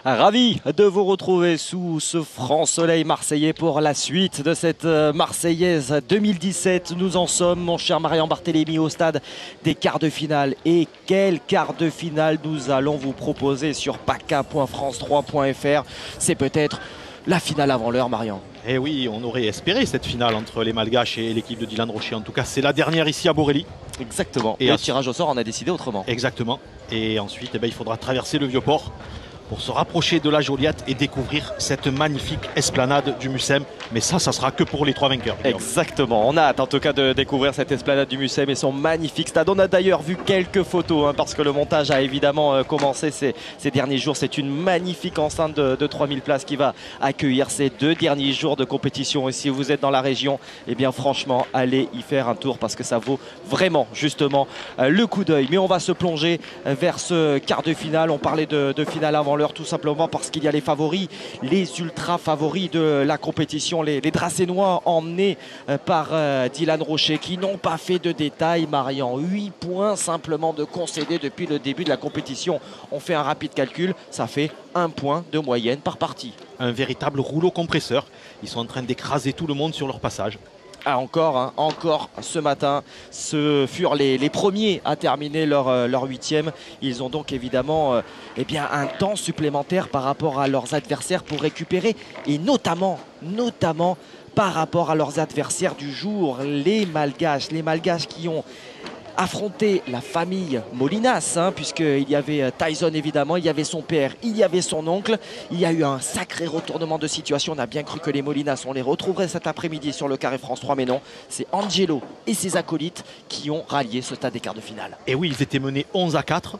Ravi de vous retrouver sous ce franc soleil marseillais pour la suite de cette Marseillaise 2017. Nous en sommes, mon cher Marian Barthélémy, au stade des quarts de finale. Et quel quart de finale nous allons vous proposer sur paca.france3.fr. C'est peut-être la finale avant l'heure, Marian. Eh oui, on aurait espéré cette finale entre les Malgaches et l'équipe de Dylan Rocher. En tout cas, c'est la dernière ici à Borély. Exactement. Et le tirage au sort en a décidé autrement. Exactement. Et ensuite, il faudra traverser le Vieux-Port pour se rapprocher de la Joliette et découvrir cette magnifique esplanade du Mucem. Mais ça sera que pour les trois vainqueurs. Exactement, on a hâte en tout cas de découvrir cette esplanade du Mucem et son magnifique stade. On a d'ailleurs vu quelques photos parce que le montage a évidemment commencé ces derniers jours. C'est une magnifique enceinte de 3000 places qui va accueillir ces 2 derniers jours de compétition. Et si vous êtes dans la région, eh bien franchement, allez y faire un tour parce que ça vaut vraiment justement le coup d'œil. Mais on va se plonger vers ce quart de finale. On parlait de finale avant l'heure tout simplement parce qu'il y a les favoris, les ultra favoris de la compétition, les Dracénois emmenés par Dylan Rocher qui n'ont pas fait de détails, Marian. 8 points simplement de concédés depuis le début de la compétition. On fait un rapide calcul, ça fait 1 point de moyenne par partie. Un véritable rouleau compresseur. Ils sont en train d'écraser tout le monde sur leur passage. Ah, encore ce matin, ce furent les premiers à terminer leur 8e. Ils ont donc évidemment un temps supplémentaire par rapport à leurs adversaires pour récupérer, et notamment par rapport à leurs adversaires du jour, les Malgaches qui ont affronter la famille Molinas, puisqu'il y avait Tyson évidemment, il y avait son père, il y avait son oncle. Il y a eu un sacré retournement de situation. On a bien cru que les Molinas, on les retrouverait cet après-midi sur le carré France 3, mais non, c'est Angelo et ses acolytes qui ont rallié ce stade des quarts de finale. Et oui, ils étaient menés 11-4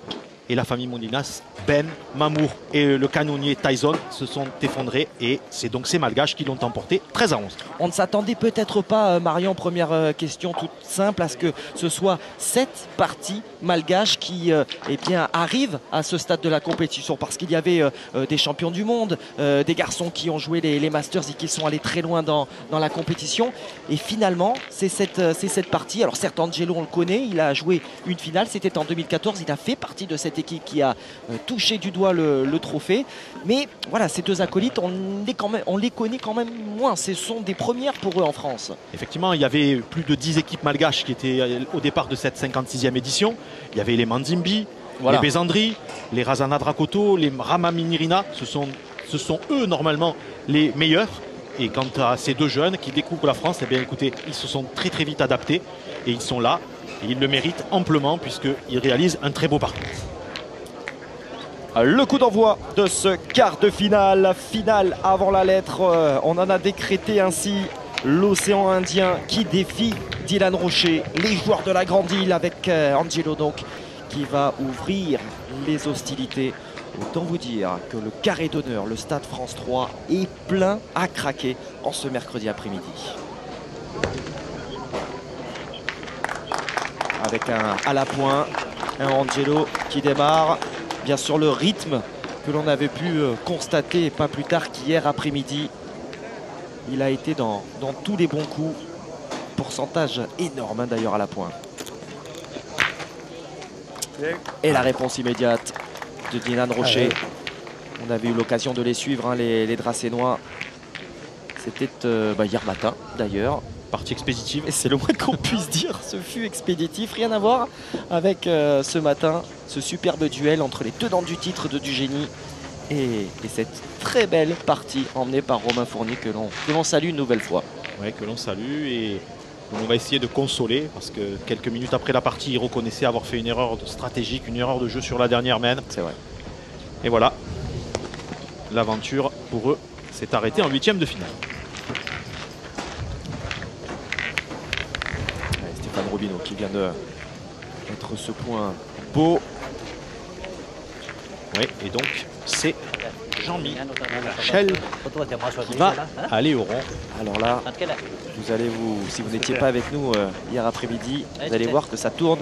et la famille Molinas, Ben, Mamour et le canonnier Tyson se sont effondrés et c'est donc ces Malgaches qui l'ont emporté 13-11. On ne s'attendait peut-être pas, Marion, première question toute simple, à ce que ce soit 7 parties malgaches qui arrivent à ce stade de la compétition, parce qu'il y avait des champions du monde, des garçons qui ont joué les Masters et qui sont allés très loin dans la compétition. Et finalement, c'est cette partie. Alors certes, Angelo, on le connaît, il a joué une finale, c'était en 2014, il a fait partie de cette équipe qui a touché du doigt le trophée. Mais voilà, ces 2 acolytes, on les connaît quand même moins. Ce sont des premières pour eux en France. Effectivement, il y avait plus de 10 équipes malgaches qui étaient au départ de cette 56e édition. Il y avait les Manzimbi, les Bézandri, les Razana Drakoto, les Ramaminirina. Ce sont eux normalement les meilleurs. Et quant à ces 2 jeunes qui découvrent la France, écoutez, ils se sont très vite adaptés et ils sont là. Et ils le méritent amplement puisqu'ils réalisent un très beau parcours. Le coup d'envoi de ce quart de finale avant la lettre. On en a décrété ainsi l'océan Indien qui défie Dylan Rocher. Les joueurs de la Grande Île avec Angelo donc qui va ouvrir les hostilités. Autant vous dire que le carré d'honneur, le stade France 3 est plein à craquer en ce mercredi après-midi. Avec un à la pointe, un Angelo qui démarre. Bien sûr, le rythme que l'on avait pu constater pas plus tard qu'hier après-midi. Il a été dans tous les bons coups. Pourcentage énorme d'ailleurs à la pointe. Et la réponse immédiate de Dylan Rocher. On avait eu l'occasion de les suivre, les Dracénois. C'était hier matin d'ailleurs. Partie expéditive. Et c'est le moins qu'on puisse dire, ce fut expéditif. Rien à voir avec ce matin, ce superbe duel entre les tenants du titre de Dugénie et cette très belle partie emmenée par Romain Fournier que l'on salue une nouvelle fois. Oui, que l'on salue et on va essayer de consoler parce que quelques minutes après la partie, il reconnaissait avoir fait une erreur stratégique, une erreur de jeu sur la dernière main. C'est vrai. Et voilà, l'aventure pour eux s'est arrêtée en 8e de finale. Stéphane Robineau qui vient de mettre ce point beau. Oui, et donc c'est Jean-Michel qui va aller au rond. Alors là, si vous n'étiez pas avec nous hier après-midi, vous allez voir que ça tourne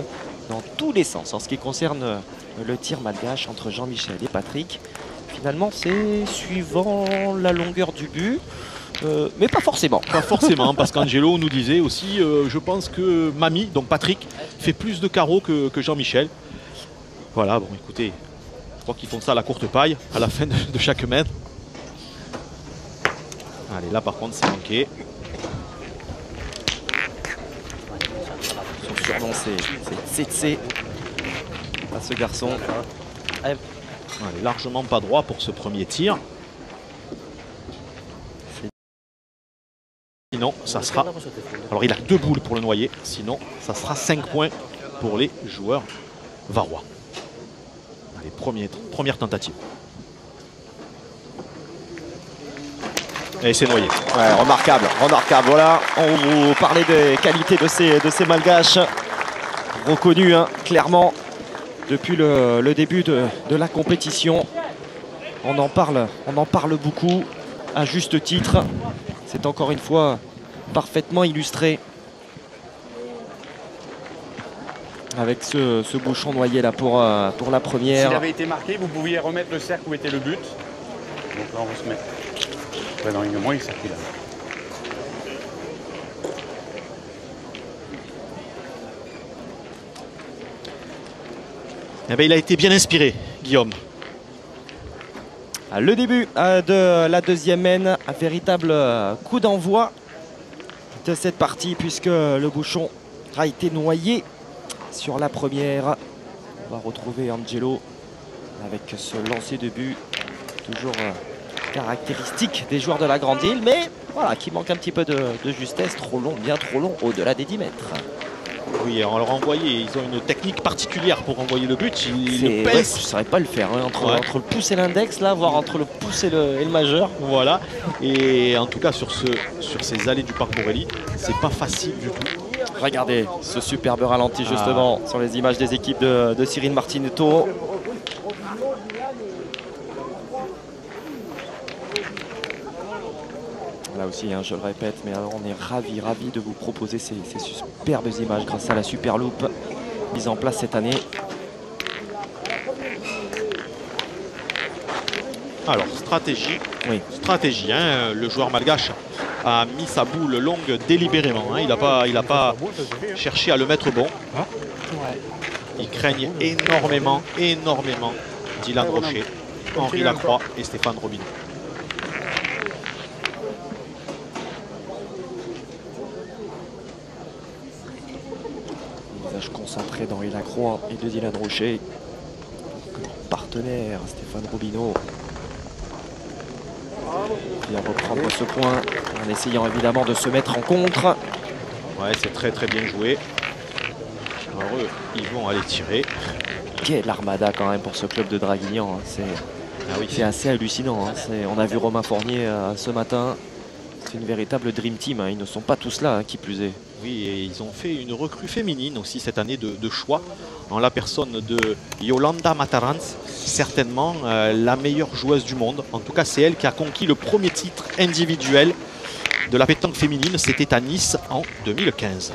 dans tous les sens en ce qui concerne le tir malgache entre Jean-Michel et Patrick. Finalement, c'est suivant la longueur du but. Mais pas forcément. Pas forcément, parce qu'Angelo nous disait aussi, je pense que Mamie, donc Patrick, fait plus de carreaux que Jean-Michel. Voilà, bon écoutez, crois qu'ils font ça à la courte paille, à la fin de chaque mètre. Allez, là par contre, c'est manqué. Son surnom, c'est Tsetse. À ce garçon. Allez, largement pas droit pour ce premier tir. Sinon, ça sera... Alors, il a 2 boules pour le noyer. Sinon, ça sera 5 points pour les joueurs varois. Allez, première tentative. Et c'est noyé. Ouais, remarquable, remarquable. Voilà, on vous parlait des qualités de ces Malgaches. Reconnus, hein, clairement, depuis le début de la compétition. On en parle beaucoup, à juste titre. C'est encore une fois parfaitement illustré. Avec ce bouchon noyé là pour la première. S'il avait été marqué, vous pouviez remettre le cercle où était le but. Donc là, on va se mettre. Ouais, dans l'alignement, il s'appuie là. Eh bien, il a été bien inspiré, Guillaume. Le début de la deuxième mène, un véritable coup d'envoi de cette partie puisque le bouchon a été noyé sur la première. On va retrouver Angelo avec ce lancer de but toujours caractéristique des joueurs de la Grande Île, mais voilà, qui manque un petit peu de justesse, trop long, bien trop long, au-delà des 10 mètres. Oui, on leur a envoyé, ils ont une technique particulière pour envoyer le but. Ils le Ouais, je ne saurais pas le faire, hein, entre le pouce et l'index, là, voire entre le pouce et le majeur. Voilà, et en tout cas sur ces allées du parc Borelli, c'est pas facile du tout. Regardez ce superbe ralenti justement sur les images des équipes de Cyril Martinetto. Là aussi, hein, je le répète, mais alors on est ravis de vous proposer ces superbes images grâce à la Super Loupe mise en place cette année. Alors, stratégie. Oui. Stratégie, hein, le joueur malgache a mis sa boule longue délibérément. Hein, il n'a pas cherché à le mettre bon. Ils craignent énormément Dylan Rocher, Henri Lacroix et Stéphane Robineau. Visage concentré d'Henri Lacroix et de Dylan Rocher. Partenaire Stéphane Robineau. Vient reprendre ce point en essayant évidemment de se mettre en contre. Ouais, c'est très bien joué. Alors eux, ils vont aller tirer. Quelle armada quand même pour ce club de Draguignan. Hein. C'est assez hallucinant. Hein. On a vu Romain Fournier ce matin. C'est une véritable dream team. Hein. Ils ne sont pas tous là, hein, qui plus est. Oui, et ils ont fait une recrue féminine aussi cette année de choix en la personne de Yolanda Matarans, certainement la meilleure joueuse du monde. En tout cas, c'est elle qui a conquis le premier titre individuel de la pétanque féminine. C'était à Nice en 2015.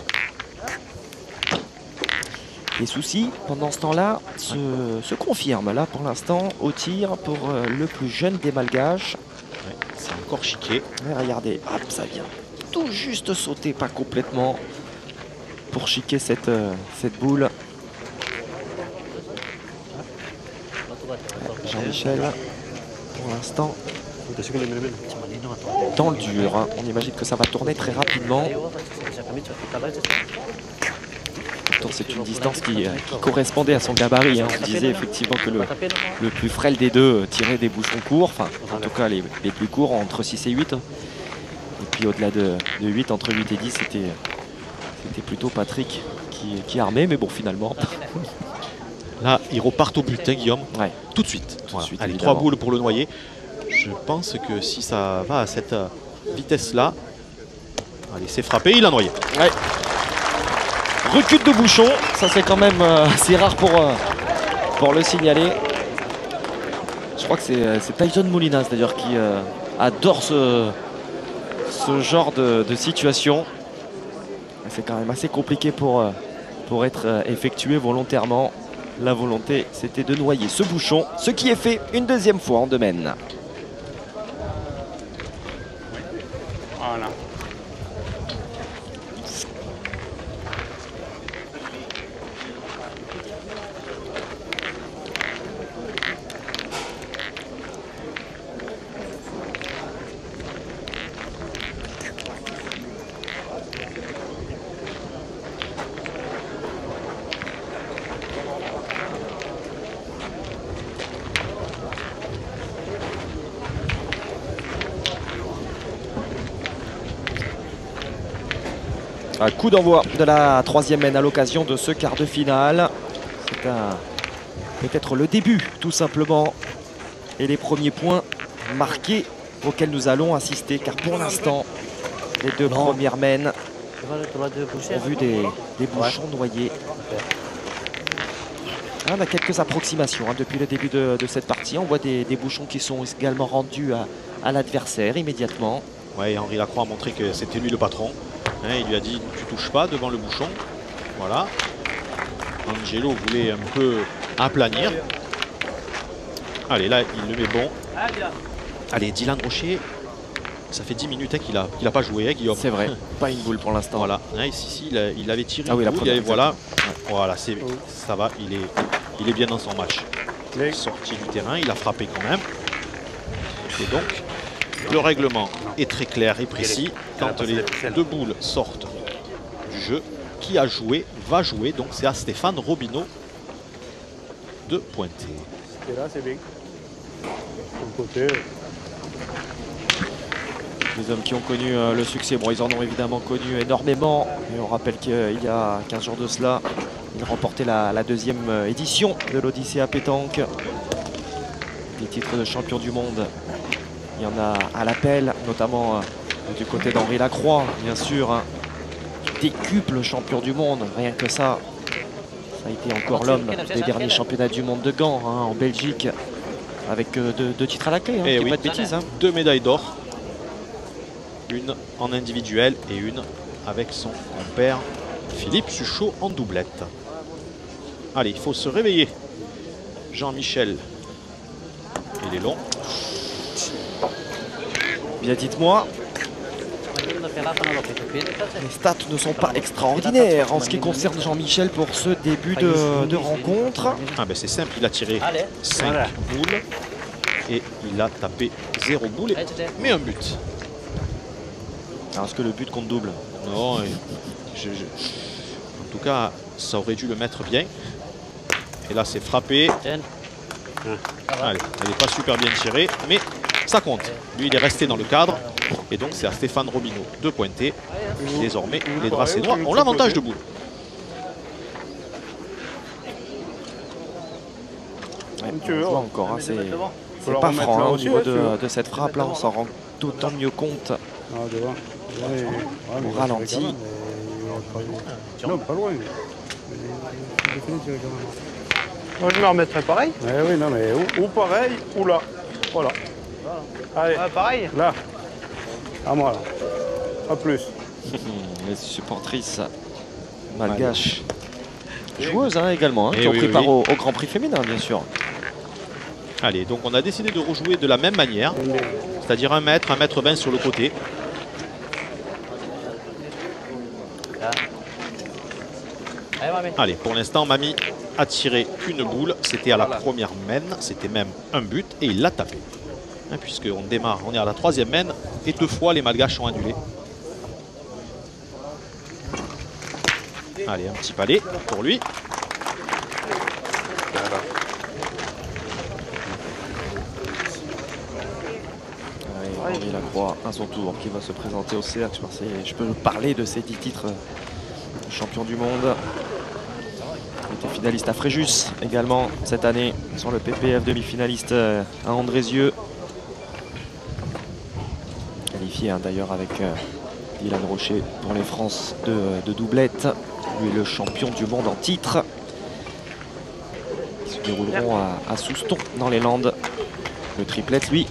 Les soucis, pendant ce temps-là, se confirment là pour l'instant au tir pour le plus jeune des Malgaches. Ouais, c'est encore chiqué. Ouais, regardez, hop, ça vient tout juste sauter, pas complètement, pour chiquer cette boule. Jean-Michel, pour l'instant, dans le dur. Hein. On imagine que ça va tourner très rapidement. Pourtant, c'est une distance qui correspondait à son gabarit. Hein. On disait effectivement que le plus frêle des deux tirait des bouchons courts. Enfin, en tout cas, les plus courts entre 6 et 8. Et puis au-delà de 8, entre 8 et 10, c'était plutôt Patrick qui armait. Mais bon, finalement... Là, ils repartent au but, hein, Guillaume. Ouais. Tout de suite. Voilà. Suite, allez, évidemment. 3 boules pour le noyer. Je pense que si ça va à cette vitesse-là... Allez, c'est frappé, il a noyé. Ouais. Recul de bouchon, ça c'est quand même assez rare pour le signaler. Je crois que c'est Tyson Molinas d'ailleurs qui adore ce genre de situation. C'est quand même assez compliqué pour être effectué volontairement. La volonté, c'était de noyer ce bouchon, ce qui est fait une deuxième fois en domaine. Voilà. Un coup d'envoi de la 3e main à l'occasion de ce quart de finale. C'est peut-être le début, tout simplement. Et les premiers points marqués auxquels nous allons assister. Car pour l'instant, les deux premières mains ont vu des bouchons noyés. On a quelques approximations depuis le début de cette partie. On voit des bouchons qui sont également rendus à l'adversaire immédiatement. Ouais, Henri Lacroix a montré que c'était lui le patron. Il lui a dit tu touches pas devant le bouchon. Voilà. Angelo voulait un peu aplanir. Allez, là il le met bon. Allez, Dylan Rocher, ça fait 10 minutes qu'il a pas joué, Guillaume. C'est vrai, pas une boule pour l'instant. Voilà, ici il avait tiré une boule, et voilà, voilà, ça va, il est bien dans son match. Sorti du terrain, il a frappé quand même. Et donc, le règlement est très clair et précis. Quand les deux boules sortent du jeu, qui a joué va jouer. Donc c'est à Stéphane Robineau de pointer. Là, c'est bien. Côté. Les hommes qui ont connu le succès, bon, ils en ont évidemment connu énormément. Et on rappelle qu'il y a 15 jours de cela, ils remportaient la 2e édition de l'Odyssée à pétanque. Des titres de champion du monde, il y en a à l'appel, notamment du côté d'Henri Lacroix, bien sûr. Décuple champion du monde, rien que ça. Ça a été encore l'homme des derniers championnats du monde de Gand en Belgique, avec deux titres à la clé, oui, pas de bêtises. 2 médailles d'or, une en individuel et une avec son compère Philippe Suchot en doublette. Allez, il faut se réveiller. Jean-Michel, il est long. Bien, dites-moi. Les stats ne sont pas extraordinaires en ce qui concerne Jean-Michel pour ce début de rencontre. Ah ben c'est simple, il a tiré 5 boules et il a tapé 0 boule, mais un but. Alors, est-ce que le but compte double? Non, en tout cas, ça aurait dû le mettre bien. Et là, c'est frappé. Allez, elle n'est pas super bien tirée, mais ça compte. Lui, il est resté dans le cadre. Et donc, c'est à Stéphane Robineau de pointer. Désormais, les Dracénois ont l'avantage de boule. On voit encore, c'est pas franc au niveau de cette frappe. Là, on s'en rend d'autant mieux compte. Au ralenti. Non, pas loin. Moi, je me remettrai pareil. Oui, non, mais ou pareil, ou là. Voilà. Allez, pareil. là. À moi, là. Pas plus. Les supportrices malgaches. Joueuses également, qui ont oui, pris part au Grand Prix féminin, bien sûr. Allez, donc on a décidé de rejouer de la même manière. C'est-à-dire 1 mètre, 1 mètre 20 sur le côté. Allez, pour l'instant, Mamie a tiré qu'une boule. C'était à la première main, c'était même un but et il l'a tapé. Puisqu'on démarre, on est à la 3e main et 2 fois les Malgaches sont annulés. Allez, un petit palais pour lui. Henri Lacroix à son tour qui va se présenter au cercle. Je peux parler de ces 10 titres de champion du monde. Il était finaliste à Fréjus également cette année sur le PPF, demi-finaliste à Andrézieux. Qualifié d'ailleurs avec Dylan Rocher pour les France de doublette. Lui est le champion du monde en titre. Ils se dérouleront à Souston dans les Landes. Le triplette, lui,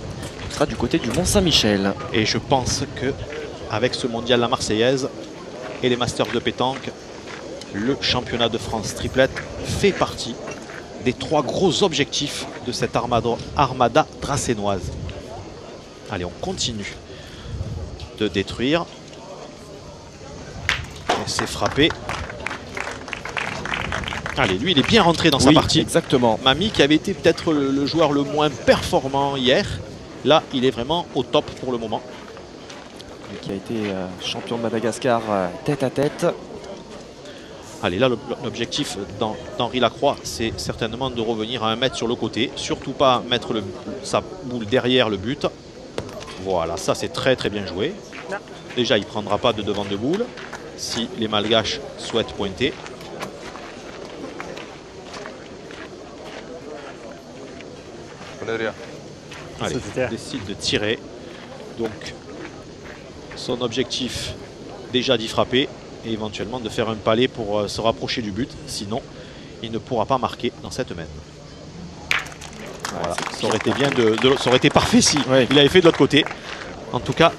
sera du côté du Mont-Saint-Michel. Et je pense que avec ce mondial la Marseillaise et les Masters de pétanque, le championnat de France triplette fait partie des 3 gros objectifs de cette armada dracénoise. Allez, on continue de détruire. C'est frappé. Allez, lui, il est bien rentré dans sa partie. Exactement. Mamie, qui avait été peut-être le joueur le moins performant hier. Là, il est vraiment au top pour le moment. Et qui a été champion de Madagascar tête à tête. Allez, là, l'objectif d'Henri Lacroix, c'est certainement de revenir à 1 mètre sur le côté. Surtout pas mettre sa boule derrière le but. Voilà, ça c'est très très bien joué. Déjà, il ne prendra pas de devant de boule. si les Malgaches souhaitent pointer. Allez, il décide de tirer. Donc, son objectif déjà d'y frapper et éventuellement de faire un palais pour se rapprocher du but. Sinon, il ne pourra pas marquer dans cette main. Voilà. Ça aurait été bien ça aurait été parfait si il avait fait de l'autre côté. En tout cas,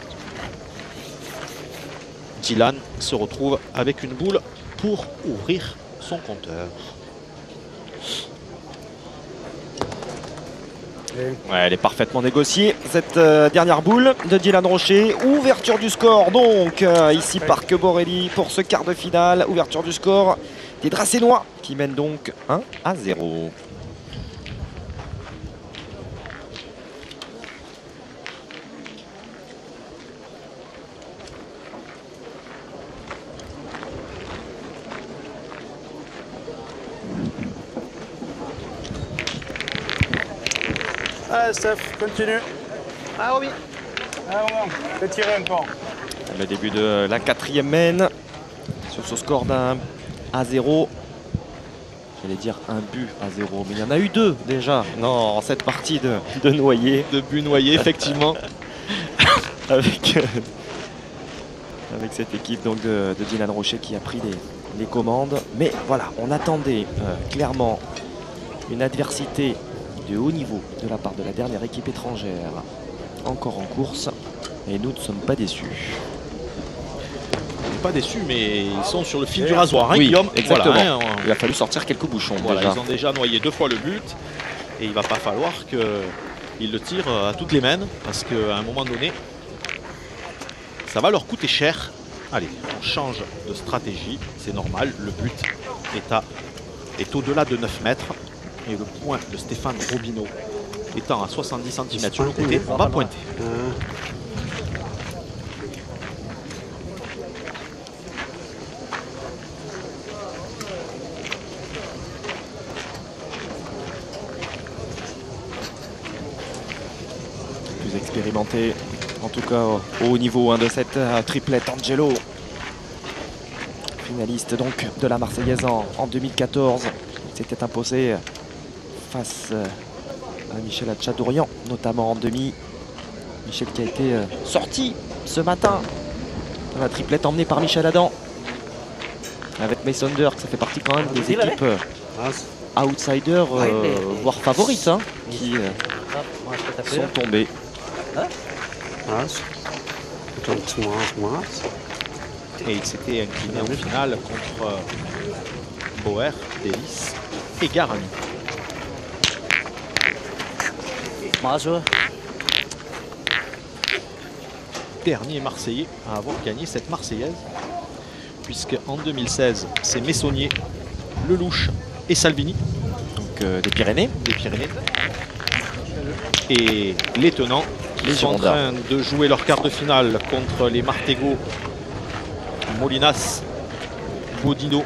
Dylan se retrouve avec une boule pour ouvrir son compteur. Ouais, elle est parfaitement négociée, cette dernière boule de Dylan Rocher. Ouverture du score donc ici Parc Borelli pour ce quart de finale. Ouverture du score des Dracénois qui mènent donc 1-0. Ah, Steph, continue. Ah oui. Ah, bon, fais tirer encore. Le début de la 4e main sur ce score d'un à 0. J'allais dire un but à 0, mais il y en a eu 2 déjà dans cette partie de Noyer. De but Noyer, effectivement. avec cette équipe donc de Dylan Rocher qui a pris les commandes. Mais voilà, on attendait clairement une adversité de haut niveau de la part de la dernière équipe étrangère encore en course et nous ne sommes pas déçus. On n'est pas déçus, mais ils sont sur le fil du rasoir, hein, oui, Guillaume. exactement. Voilà, il a fallu sortir quelques bouchons. Voilà, déjà. ils ont déjà noyé 2 fois le but et il va pas falloir qu'ils le tirent à toutes les mains parce qu'à un moment donné ça va leur coûter cher. Allez, on change de stratégie, c'est normal, le but est au-delà de 9 mètres. Et le point de Stéphane Robineau étant à 70 cm sur le côté, on va pointer. Plus expérimenté, en tout cas au haut niveau de cette triplette Angelo. Finaliste donc de la Marseillaise en 2014. Il s'était imposé face à Michel Hatchadourian, notamment en demi. Michel qui a été sorti ce matin dans la triplette emmenée par Michel Adam. Avec Mason Dirk, ça fait partie quand même des équipes outsiders, voire favorites, hein, qui sont tombées. Et il s'était incliné en finale contre Bauer, Delis et Garani. Dernier Marseillais à avoir gagné cette Marseillaise, puisque en 2016 c'est Messonnier, Lelouch et Salvini, Donc des Pyrénées. Et les tenants qui sont en train de jouer leur quart de finale contre les Martégo, Molinas, Bodino.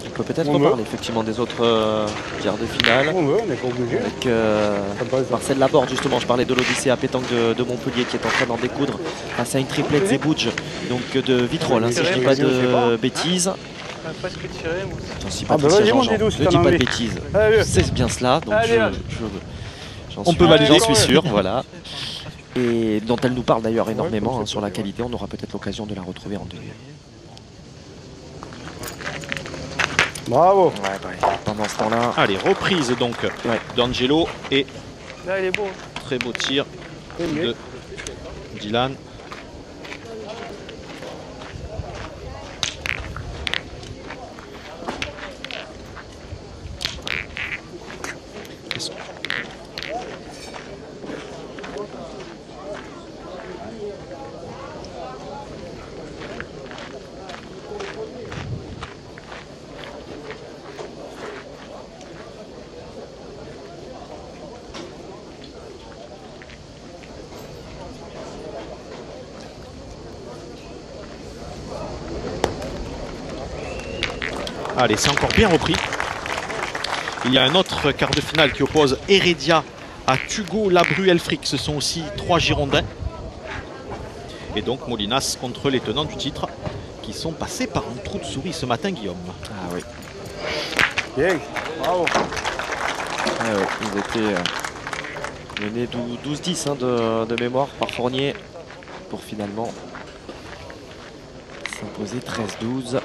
On peut peut-être reparler effectivement des autres quarts de finale. On n'est pas obligé. Avec Marcel Laborde, justement, je parlais de l'Odyssée à pétanque de Montpellier qui est en train d'en découdre face à une triplette Zebouj, donc de Vitrolles, hein, si je ne dis pas de bêtises. Presque tiré. Si Patricia Jean-Jean ne dit pas de bêtises, c'est bien cela, donc on peut valider, j'en suis sûr, voilà. Et dont elle nous parle d'ailleurs énormément hein, sur la qualité. On aura peut-être l'occasion de la retrouver en demi. Bravo. Pendant ce temps-là. Allez, reprise donc d'Angelo et Là, il est beau. très beau tir de Dylan. Allez, c'est encore bien repris. Il y a un autre quart de finale qui oppose Heredia à Tugo Labru Elfric. Ce sont aussi 3 Girondins. Et donc Molinas contre les tenants du titre qui sont passés par un trou de souris ce matin, Guillaume. Ah oui. Bien, bravo. Ah ouais, ils étaient menés 12-10 hein, de mémoire par Fournier pour finalement s'imposer 13-12.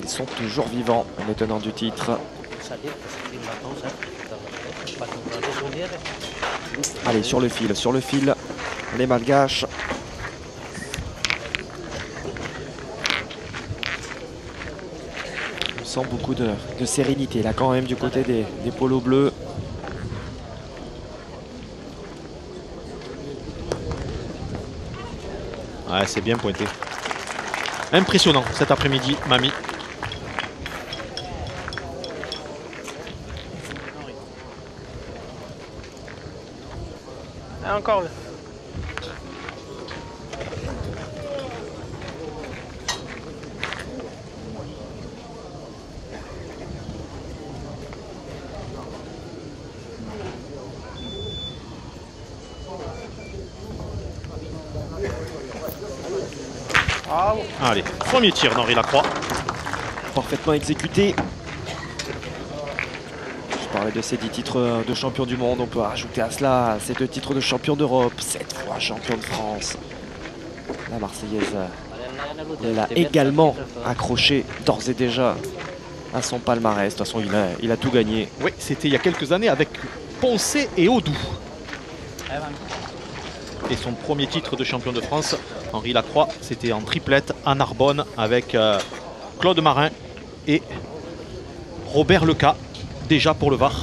Ils sont toujours vivants, les tenants du titre. Allez, sur le fil, les Malgaches. On sent beaucoup de sérénité là quand même du côté des polos bleus. Ouais, c'est bien pointé. Impressionnant cet après-midi, Mami. Ah, encore là. Bravo. Allez, premier tir d'Henri Lacroix. Parfaitement exécuté. Je parlais de ces 10 titres de champion du monde. On peut rajouter à cela ces 2 titres de champion d'Europe, 7 fois champion de France. La Marseillaise l'a également accroché d'ores et déjà à son palmarès. De toute façon, il a tout gagné. Oui, c'était il y a quelques années avec Poncé et Audoux. Et son premier titre de champion de France, Henri Lacroix, c'était en triplette à Narbonne avec Claude Marin et Robert Leca, déjà pour le Var.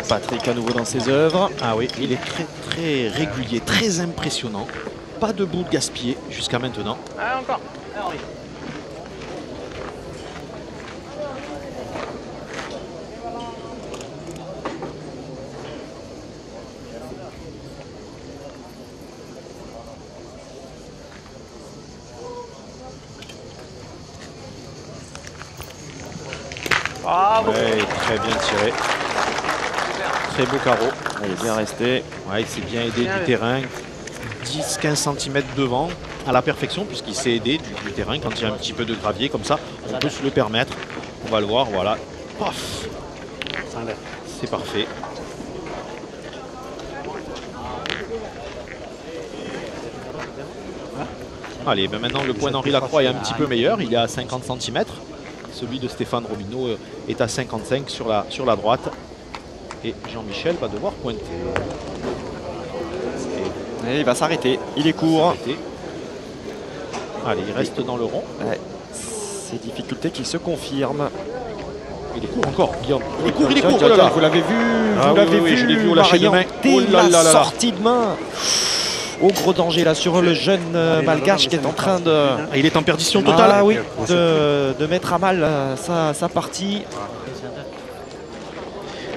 Patrick à nouveau dans ses œuvres. Ah oui, il est très très régulier, très impressionnant. Pas de boule gaspillée jusqu'à maintenant. Ah, encore. Ah, oui. Bravo. Ouais, très bien tiré. Très beau carreau. Il est bien resté. Ouais, il s'est bien aidé du terrain. 10-15 cm devant à la perfection puisqu'il s'est aidé du terrain quand il y a un petit peu de gravier comme ça. On peut se le permettre. On va le voir, voilà. Paf. C'est parfait. Allez, ben maintenant le point d'Henri Lacroix est un petit peu meilleur. Il est à 50 cm. Celui de Stéphane Robineau est à 55 sur la droite. Et Jean-Michel va devoir pointer. Et il va s'arrêter. Il est court. Allez, il reste dans le rond. Ouais. Ces difficultés qui se confirment. Il est court encore, Guillaume. Il est court, il est court. Oh là là. Vous l'avez vu, ah, vous l'avez vu. Je l'ai vu au lâcher de main. Oh là là là. Sortie de main. Au gros danger là sur le jeune Malgache qui est en train de... Il est en perdition totale. Ah oui, de mettre à mal sa partie.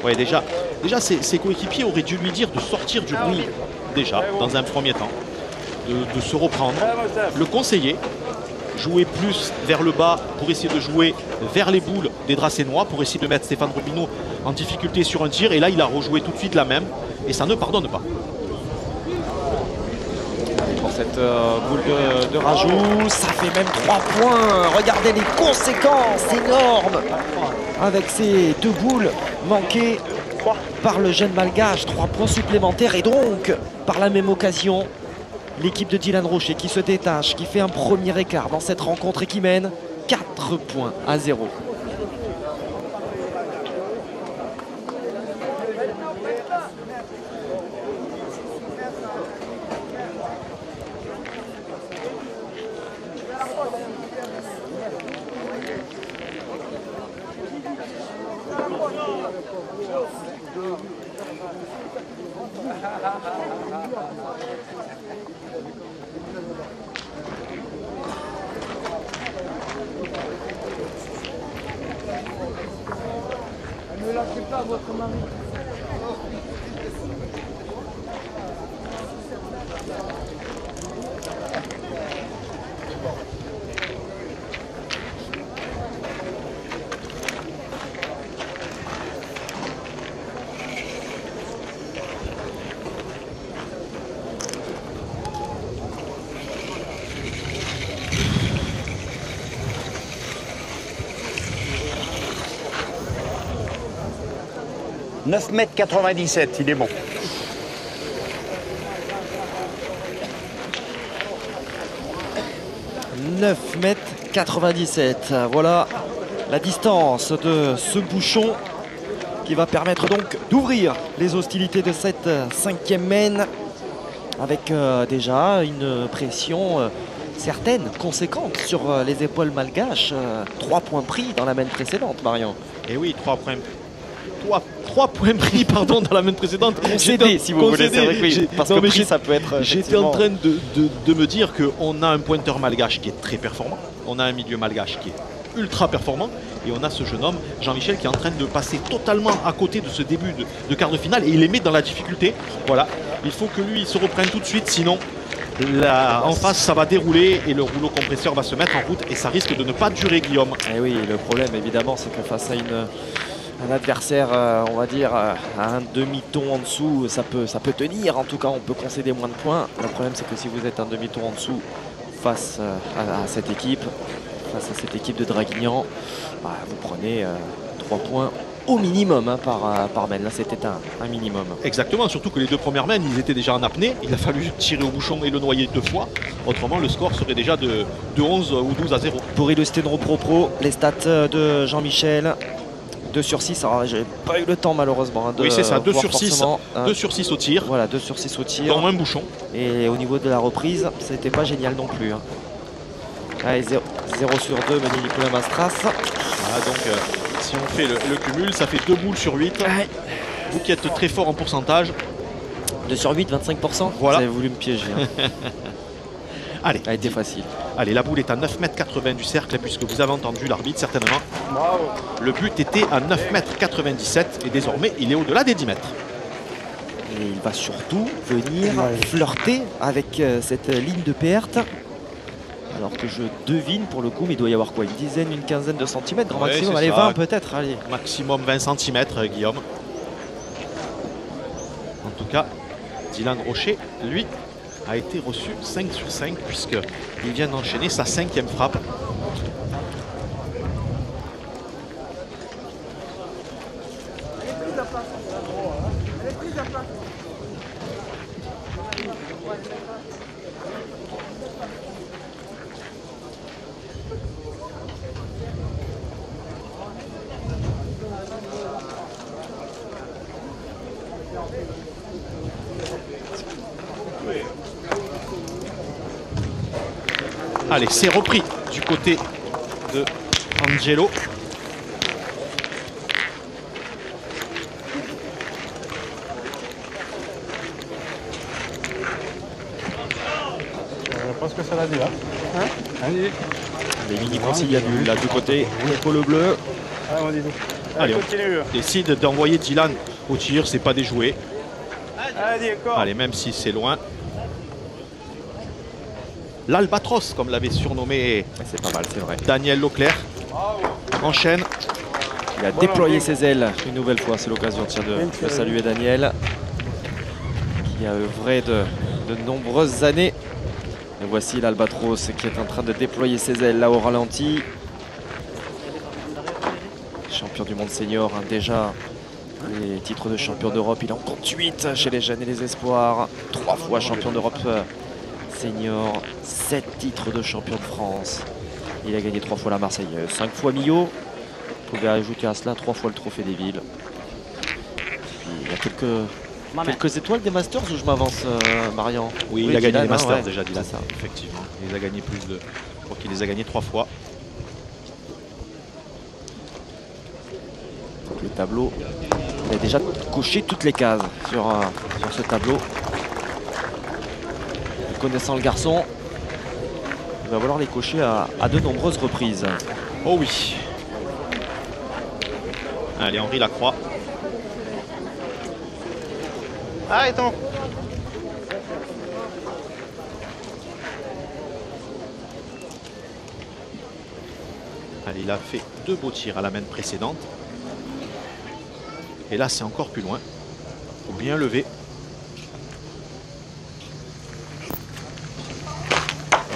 Ouais, déjà ses coéquipiers auraient dû lui dire de sortir du ring déjà dans un premier temps, de se reprendre, le conseiller, jouer plus vers le bas pour essayer de jouer vers les boules des Dracénois pour essayer de mettre Stéphane Robineau en difficulté sur un tir. Et là, il a rejoué tout de suite la même et ça ne pardonne pas. Pour cette boule de rajout, ça fait même 3 points. Regardez les conséquences énormes avec ces 2 boules manquées par le jeune Malgache. 3 points supplémentaires et donc par la même occasion l'équipe de Dylan Rocher qui se détache, qui fait un premier écart dans cette rencontre et qui mène 4 points à 0. Ne lâchez pas votre mari. 9,97 m, il est bon. 9,97 m. Voilà la distance de ce bouchon qui va permettre donc d'ouvrir les hostilités de cette 5e main avec déjà une pression certaine, conséquente sur les épaules malgaches. 3 points pris dans la main précédente, Marion. Et oui, 3 points pris pardon, dans la main précédente. Concédé, si vous voulez, c'est vrai que oui, parce que prix, ça peut être... J'étais en train de me dire qu'on a un pointeur malgache qui est très performant, on a un milieu malgache qui est ultra performant, et on a ce jeune homme, Jean-Michel, qui est en train de passer totalement à côté de ce début de quart de finale, et il les met dans la difficulté. Voilà, il faut que lui il se reprenne tout de suite, sinon en face ça va dérouler et le rouleau compresseur va se mettre en route, et ça risque de ne pas durer, Guillaume. Et oui, le problème évidemment c'est que face à un adversaire, on va dire, à un demi-ton en dessous, ça peut tenir. En tout cas, on peut concéder moins de points. Le problème, c'est que si vous êtes un demi-ton en dessous face à cette équipe de Draguignan, bah, vous prenez 3 points au minimum hein, par main. Là, c'était un minimum. Exactement, surtout que les 2 premières mains, ils étaient déjà en apnée. Il a fallu tirer au bouchon et le noyer 2 fois. Autrement, le score serait déjà de 11 ou 12 à 0. Pour illustrer nos propos, les stats de Jean-Michel. 2 sur 6, alors j'ai pas eu le temps malheureusement hein, de... Oui c'est ça, 2 sur 6, hein, 2 sur 6 au tir. Voilà, 2 sur 6 au tir. Dans un bouchon. Et au niveau de la reprise, c'était pas génial non plus. Hein. Allez, 0 sur 2, Manu Nicolas Mastras. Voilà, donc si on fait le cumul, ça fait 2 boules sur 8. Ouais. Vous qui êtes très fort en pourcentage. 2 sur 8, 25%. Voilà. Vous avez voulu me piéger. Hein. Allez, ça a été facile. Allez, la boule est à 9,80 m du cercle, puisque vous avez entendu l'arbitre certainement. Bravo. Le but était à 9,97 m et désormais il est au-delà des 10 mètres. Et il va surtout venir flirter avec cette ligne de perte. Alors que je devine pour le coup, mais il doit y avoir quoi, une dizaine, une quinzaine de centimètres, grand maximum, allez, 20 peut-être, allez. Maximum 20 cm, Guillaume. En tout cas, Dylan Rocher, lui, a été reçu 5 sur 5 puisqu'il vient d'enchaîner sa 5e frappe. Allez, c'est repris du côté de Angelo. Je pense que ça l'a dit là. Hein allez. Les mini conciliabules là du côté, le polo bleu. Allez, on décide d'envoyer Dylan au tir, c'est pas déjoué. Allez, même si c'est loin. L'Albatros, comme l'avait surnommé, c'est pas mal, c'est vrai, Daniel Leclerc, enchaîne. Il a déployé ses ailes une nouvelle fois, c'est l'occasion de saluer Daniel, qui a œuvré de nombreuses années. Et voici l'Albatros qui est en train de déployer ses ailes là au ralenti. Champion du monde senior, hein, déjà les titres de champion d'Europe, il en compte 8 chez les jeunes et les espoirs. 3 fois champion d'Europe senior, 7 titres de champion de France. Il a gagné 3 fois la Marseillaise, 5 fois Millau. Vous pouvez ajouter à cela 3 fois le Trophée des Villes. Puis il y a quelques étoiles des Masters où je m'avance, Marian. Oui, il a gagné les Masters ouais, déjà, Dylan. ça. Effectivement, il les a gagné plus de... Je crois qu'il les a gagnés 3 fois. Donc le tableau, il a déjà coché toutes les cases sur ce tableau. Connaissant le garçon, il va vouloir les cocher à de nombreuses reprises. Oh oui. Allez, Henri Lacroix. Arrêtons. Allez, il a fait 2 beaux tirs à la main précédente. Et là, c'est encore plus loin. Il faut bien lever.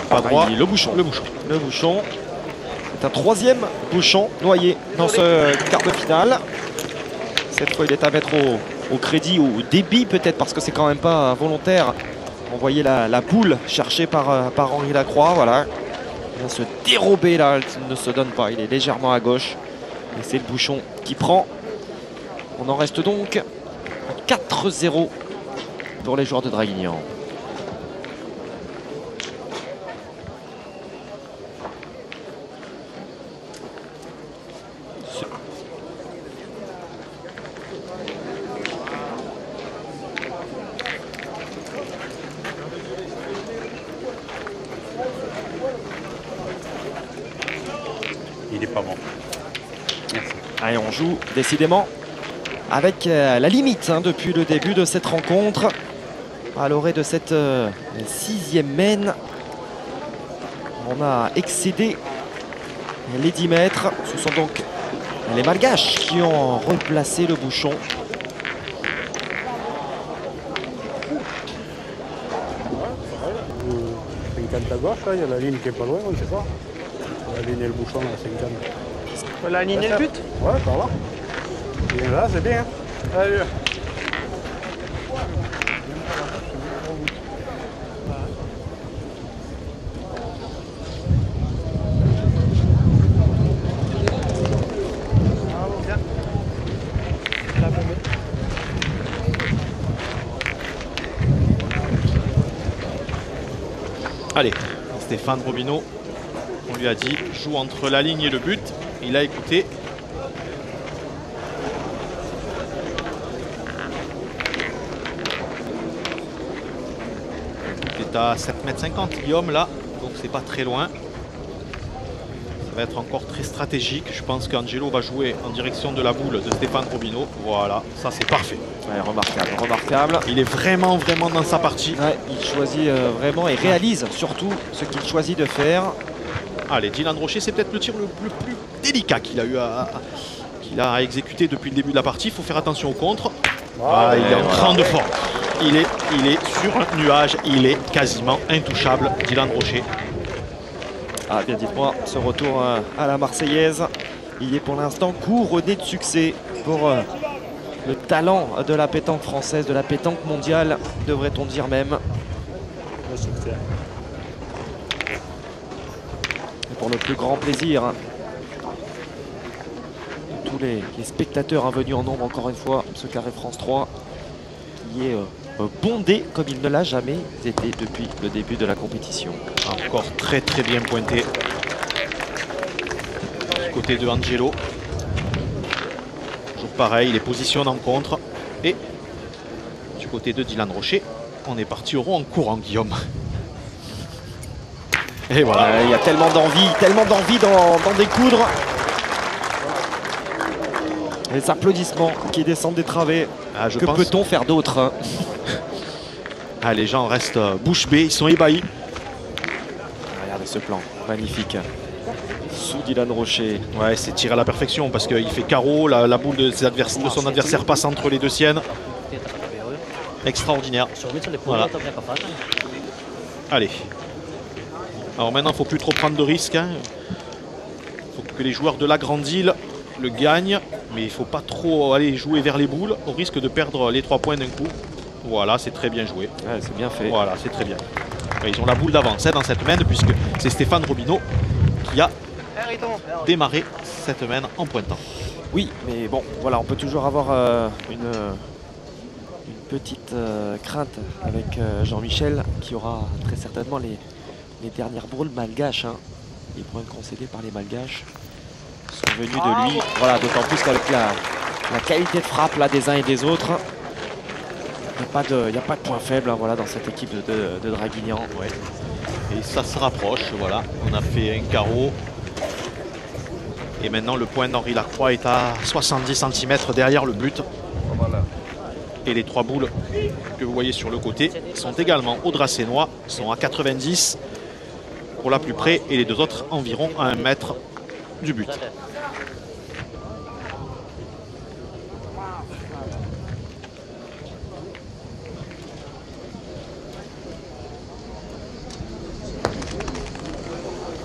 Pas droit. Le bouchon. Le bouchon. C'est un 3e bouchon noyé dans ce quart de finale. Cette fois, il est à mettre au crédit, au débit peut-être, parce que c'est quand même pas volontaire. On voyait la boule cherchée par Henri Lacroix. Voilà. Il vient se dérober là, il ne se donne pas. Il est légèrement à gauche. Et c'est le bouchon qui prend. On en reste donc 4-0 pour les joueurs de Draguignan. Il n'est pas bon. Merci. Allez, on joue décidément avec la limite depuis le début de cette rencontre. À l'orée de cette 6e mène, on a excédé les 10 mètres. Ce sont donc les Malgaches qui ont replacé le bouchon. Euh, 50 à gauche, là, il y a la ligne qui est pas loin, on ne sait pas. La ligne et le bouchon à 50. La ligne et le but? Ouais, par là. Et là, c'est bien. Allez. Allez, Stéphane Robineau, on lui a dit, joue entre la ligne et le but. Il a écouté. Il est à 7,50 m, Guillaume, là, donc c'est pas très loin. Ça va être encore très stratégique. Je pense qu'Angelo va jouer en direction de la boule de Stéphane Robineau. Voilà, ça c'est parfait. Ouais, remarquable, remarquable. Il est vraiment dans sa partie. Ouais, il choisit vraiment et réalise surtout ce qu'il choisit de faire. Allez, Dylan Rocher, c'est peut-être le tir le plus délicat qu'il a eu qu'il a exécuté depuis le début de la partie. Il faut faire attention au contre. Voilà, il est en grande forme. Il est sur un nuage. Il est quasiment intouchable, Dylan Rocher. Ah bien, dites-moi, ce retour à la Marseillaise, il est pour l'instant couronné de succès pour le talent de la pétanque française, de la pétanque mondiale, devrait-on dire même. Et pour le plus grand plaisir de tous les spectateurs venus en nombre, encore une fois, ce carré France 3 qui est bondé comme il ne l'a jamais été depuis le début de la compétition. Encore très bien pointé du côté de Angelo. Toujours pareil, il est positionné en contre. Et du côté de Dylan Rocher, on est parti au rond en courant, Guillaume. Et voilà. Il y a tellement d'envie d'en découdre. Les applaudissements qui descendent des travées. Ah, que peut-on faire d'autre, hein? Ah, les gens restent bouche bée, ils sont ébahis. Regardez ce plan, magnifique. Sous Dylan Rocher. Ouais, c'est tiré à la perfection parce qu'il fait carreau, la boule de son adversaire passe entre les deux siennes. Extraordinaire. Voilà. Allez. Alors maintenant, il ne faut plus trop prendre de risques. Il faut que les joueurs de la grande île le gagnent. Mais il ne faut pas trop aller jouer vers les boules au risque de perdre les 3 points d'un coup. Voilà, c'est très bien joué. Ouais, c'est bien fait. Voilà, c'est très bien. Ouais, ils ont la boule d'avance dans cette main puisque c'est Stéphane Robineau qui a démarré cette main en pointant. Oui, mais bon, voilà, on peut toujours avoir une petite crainte avec Jean-Michel qui aura très certainement les dernières boules malgaches. Hein. Les points concédés par les malgaches sont venus de lui. Voilà, d'autant plus qu'avec la qualité de frappe là, des uns et des autres, il n'y a pas de point faible hein, voilà, dans cette équipe de Draguignan. Ouais. Et ça se rapproche, voilà. On a fait un carreau. Et maintenant, le point d'Henri Lacroix est à 70 cm derrière le but. Et les 3 boules que vous voyez sur le côté sont également au Dracénois, sont à 90 pour la plus près. Et les 2 autres environ à 1 mètre du but.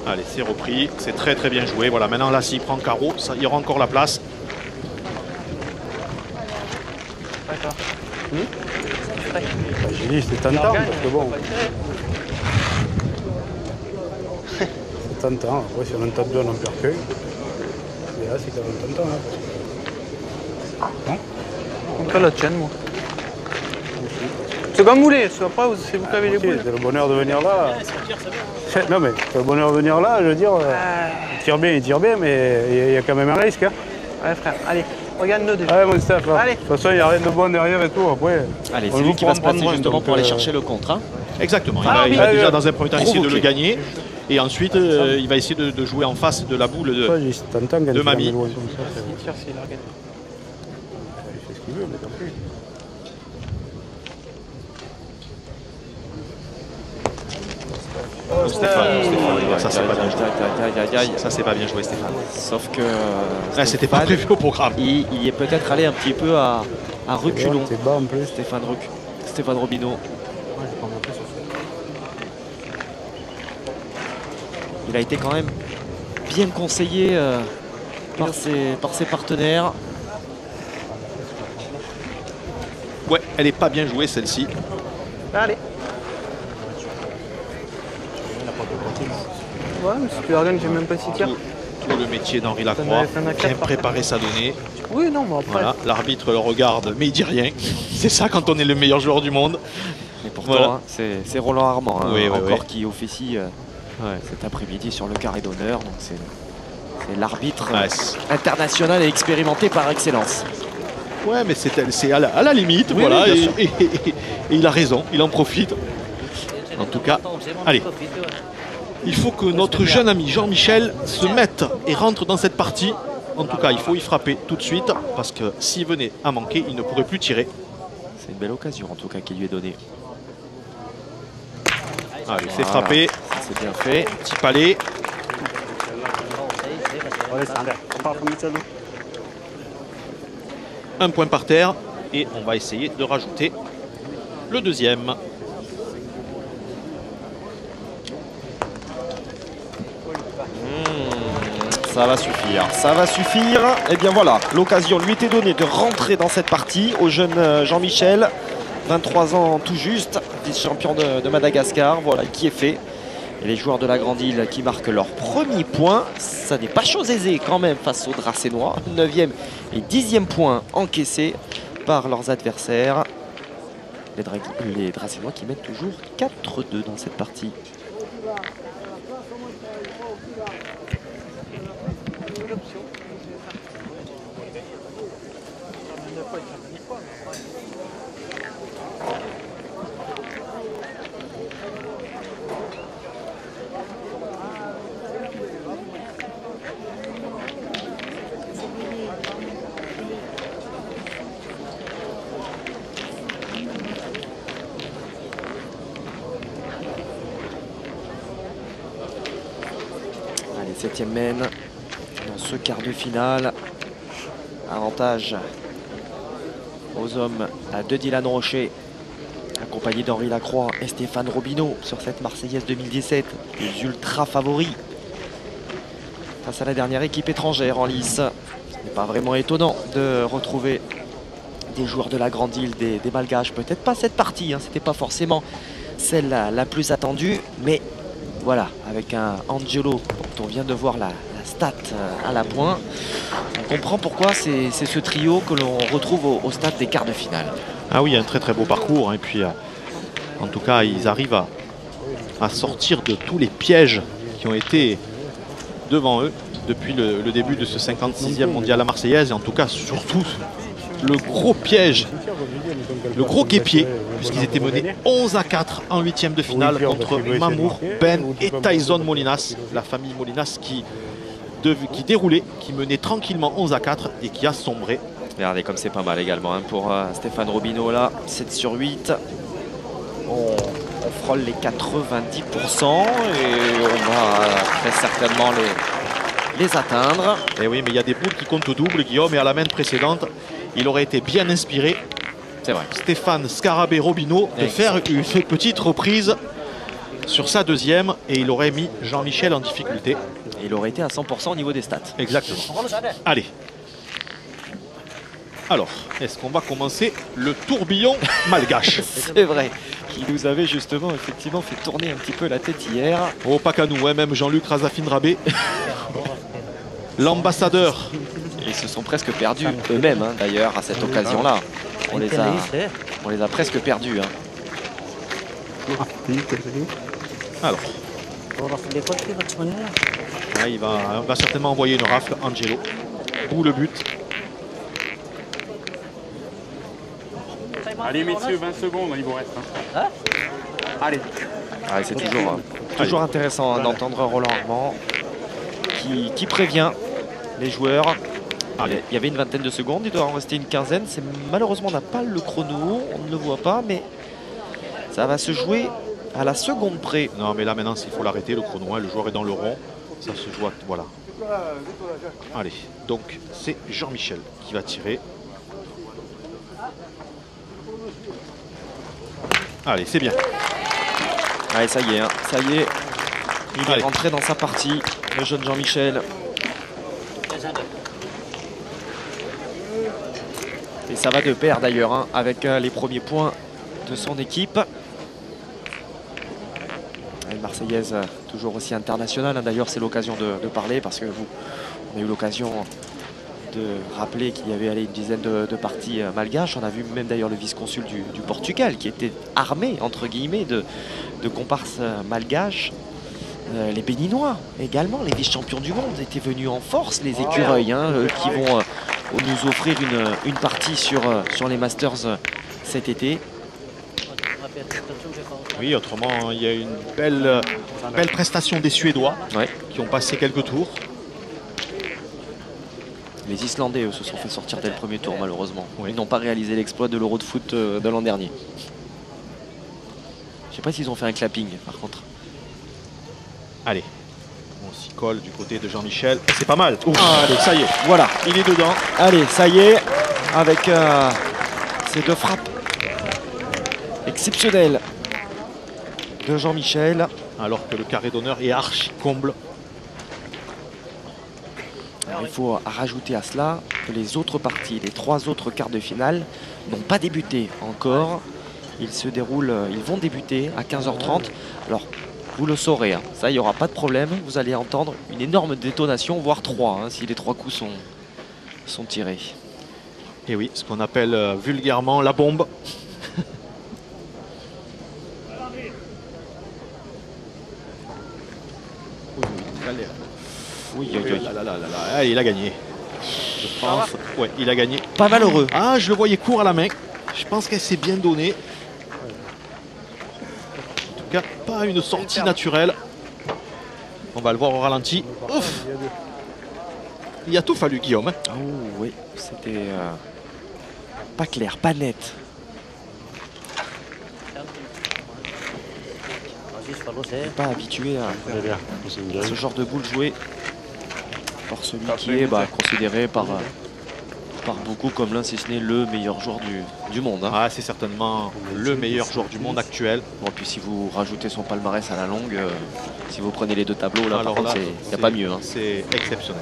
Allez, c'est repris, c'est très bien joué. Voilà, maintenant là, s'il prend carreau, il y aura encore la place. toi. J'ai dit c'était tentant parce que bon. C'est tentant, après si on en tape deux on en perd qu'un. Et là c'est quand même tentant. Hein. Donc la tienne moi. C'est comme vous voulez, après c'est vous qui avez les boules. C'est le bonheur de venir là. Non mais c'est le bonheur de venir là, je veux dire. Il tire bien, mais il y a quand même un risque. Hein. Ouais frère, allez, regarde-nous déjà. Allez mon Steph, allez. De toute façon il n'y a rien de bon derrière et tout. Après, allez, c'est lui qui va se placer justement pour aller chercher le contre. Hein. Exactement, il va déjà dans un premier temps essayer de le gagner. Et ensuite, il va essayer de jouer en face de la boule de Mamie. Il tire s'il a regardé. Il fait ce qu'il veut, mais tant pis. Stéphane, ça c'est pas bien joué. Ça c'est pas bien joué Stéphane. Sauf que c'était pas prévu au programme. Il est peut-être allé un petit peu à reculons. C'est bas en plus. Stéphane Robineau. Il a été quand même bien conseillé par ses partenaires. Ouais, elle est pas bien jouée celle-ci. Allez. Ouais, mais si tu la regardes, j'ai même pas si tir. Tout le métier d'Henri Lacroix, bien préparer sa donnée. Oui, non, mais après. Voilà, l'arbitre le regarde, mais il dit rien. C'est ça quand on est le meilleur joueur du monde. Et pourtant, voilà. Hein, c'est Roland Armand, hein, encore qui officie cet après-midi sur le carré d'honneur. Donc c'est l'arbitre international et expérimenté par excellence. Ouais, mais c'est à la limite, oui, voilà. Oui, et il a raison, il en profite. En tout cas, allez. Il faut que notre jeune ami Jean-Michel se mette et rentre dans cette partie. En tout cas, il faut y frapper tout de suite parce que s'il venait à manquer, il ne pourrait plus tirer. C'est une belle occasion en tout cas qui lui est donnée. Allez, c'est frappé. C'est bien fait. Petit palais. Un point par terre et on va essayer de rajouter le deuxième. Ça va suffire, ça va suffire. Et bien voilà, l'occasion lui était donnée de rentrer dans cette partie au jeune Jean-Michel, 23 ans tout juste, vice-champion de Madagascar, voilà qui est fait. Et les joueurs de la Grande Île qui marquent leur premier point, ça n'est pas chose aisée quand même face aux Dracénois. 9e et 10e point encaissés par leurs adversaires. Les Dracénois qui mettent toujours 4-2 dans cette partie. Allez, 7e mène dans ce quart de finale. Avantage aux hommes de Dylan Rocher, accompagné d'Henri Lacroix et Stéphane Robineau sur cette Marseillaise 2017. Les ultra favoris face à la dernière équipe étrangère en lice. Ce n'est pas vraiment étonnant de retrouver des joueurs de la Grande Île, des Malgaches. Peut-être pas cette partie, hein, c'était pas forcément celle la plus attendue, mais voilà, avec un Angelo dont on vient de voir la stat à la pointe, on comprend pourquoi c'est ce trio que l'on retrouve au stade des quarts de finale. Ah oui, un très très beau parcours, hein, et puis en tout cas ils arrivent à sortir de tous les pièges qui ont été devant eux depuis le début de ce 56e mondial à Marseillaise, et en tout cas surtout le gros piège, le gros guépier, puisqu'ils étaient menés 11-4 en 8e de finale contre Mamour, Ben et Tyson Molinas, la famille Molinas qui déroulait, qui menait tranquillement 11-4 et qui a sombré. Regardez comme c'est pas mal également hein, pour Stéphane Robineau là, 7 sur 8. On frôle les 90% et on va très certainement les atteindre. Et oui, mais il y a des boules qui comptent au double, Guillaume, et à la main précédente, il aurait été bien inspiré, c'est vrai, Stéphane Scarabée Robineau, de faire une petite reprise sur sa deuxième, et il aurait mis Jean-Michel en difficulté. Et il aurait été à 100% au niveau des stats. Exactement. Allez. Alors, est-ce qu'on va commencer le tourbillon malgache? C'est vrai, qui nous avait justement effectivement fait tourner un petit peu la tête hier. Oh, pas qu'à nous, hein, même Jean-Luc Razafin-Rabé, l'ambassadeur. Ils se sont presque perdus eux-mêmes hein, d'ailleurs à cette occasion-là. On les a presque perdus. Hein. Alors, là, il va certainement envoyer une rafle, Angelo. Où le but? Allez messieurs, 20 secondes, il vous reste. Hein. Allez. Ah, c'est toujours intéressant hein, d'entendre Roland Armand qui prévient les joueurs. Allez. Il y avait une vingtaine de secondes, il doit en rester une quinzaine. Malheureusement, on n'a pas le chrono, on ne le voit pas, mais ça va se jouer à la seconde près. Non, mais là maintenant, il faut l'arrêter, le chrono. Hein, le joueur est dans le rond. Ça se joue, voilà. Allez, donc c'est Jean-Michel qui va tirer. Allez, c'est bien. Allez, ça y est, hein, ça y est. Il est rentré dans sa partie, le jeune Jean-Michel. Et ça va de pair d'ailleurs hein, avec les premiers points de son équipe. Une Marseillaise toujours aussi internationale. Hein. D'ailleurs, c'est l'occasion de parler parce que on a eu l'occasion de rappeler qu'il y avait une dizaine de parties malgaches. On a vu même d'ailleurs le vice-consul du Portugal qui était armé, entre guillemets, de comparses malgaches. Les Béninois également, les vice-champions du monde étaient venus en force, les écureuils hein, qui vont nous offrir une partie sur les Masters cet été. Oui, autrement, il y a une belle prestation des Suédois qui ont passé quelques tours. Les Islandais, eux, se sont fait sortir dès le premier tour, malheureusement. Ils n'ont pas réalisé l'exploit de l'Euro de foot de l'an dernier. Je ne sais pas s'ils ont fait un clapping, par contre. Allez, on s'y colle du côté de Jean-Michel. C'est pas mal. Allez, ça y est. Voilà, il est dedans. Allez, ça y est. Avec ces deux frappes exceptionnelles de Jean-Michel. Alors que le carré d'honneur est archi comble. Alors, il faut rajouter à cela que les autres parties, les trois autres quarts de finale, n'ont pas débuté encore. Ils vont débuter à 15h30. Alors, vous le saurez, hein. Ça, il n'y aura pas de problème. Vous allez entendre une énorme détonation, voire 3, hein, si les 3 coups sont tirés. Et oui, ce qu'on appelle vulgairement la bombe. Oui, il a gagné. Je pense. Ouais, il a gagné. Pas malheureux. Ah, je le voyais court à la main. Je pense qu'elle s'est bien donnée. En tout cas, pas une sortie naturelle. On va le voir au ralenti. Ouf. Il a tout fallu, Guillaume. Hein. Oh oui, c'était pas clair, pas net. Pas habitué à ce genre de boule jouée par celui qui est considéré par beaucoup comme l'un, si ce n'est le meilleur joueur du monde. Hein. Ah, c'est certainement le meilleur joueur du monde actuel. Bon, puis si vous rajoutez son palmarès à la longue, si vous prenez les deux tableaux, là, par contre, il n'y a pas mieux. Hein. C'est exceptionnel.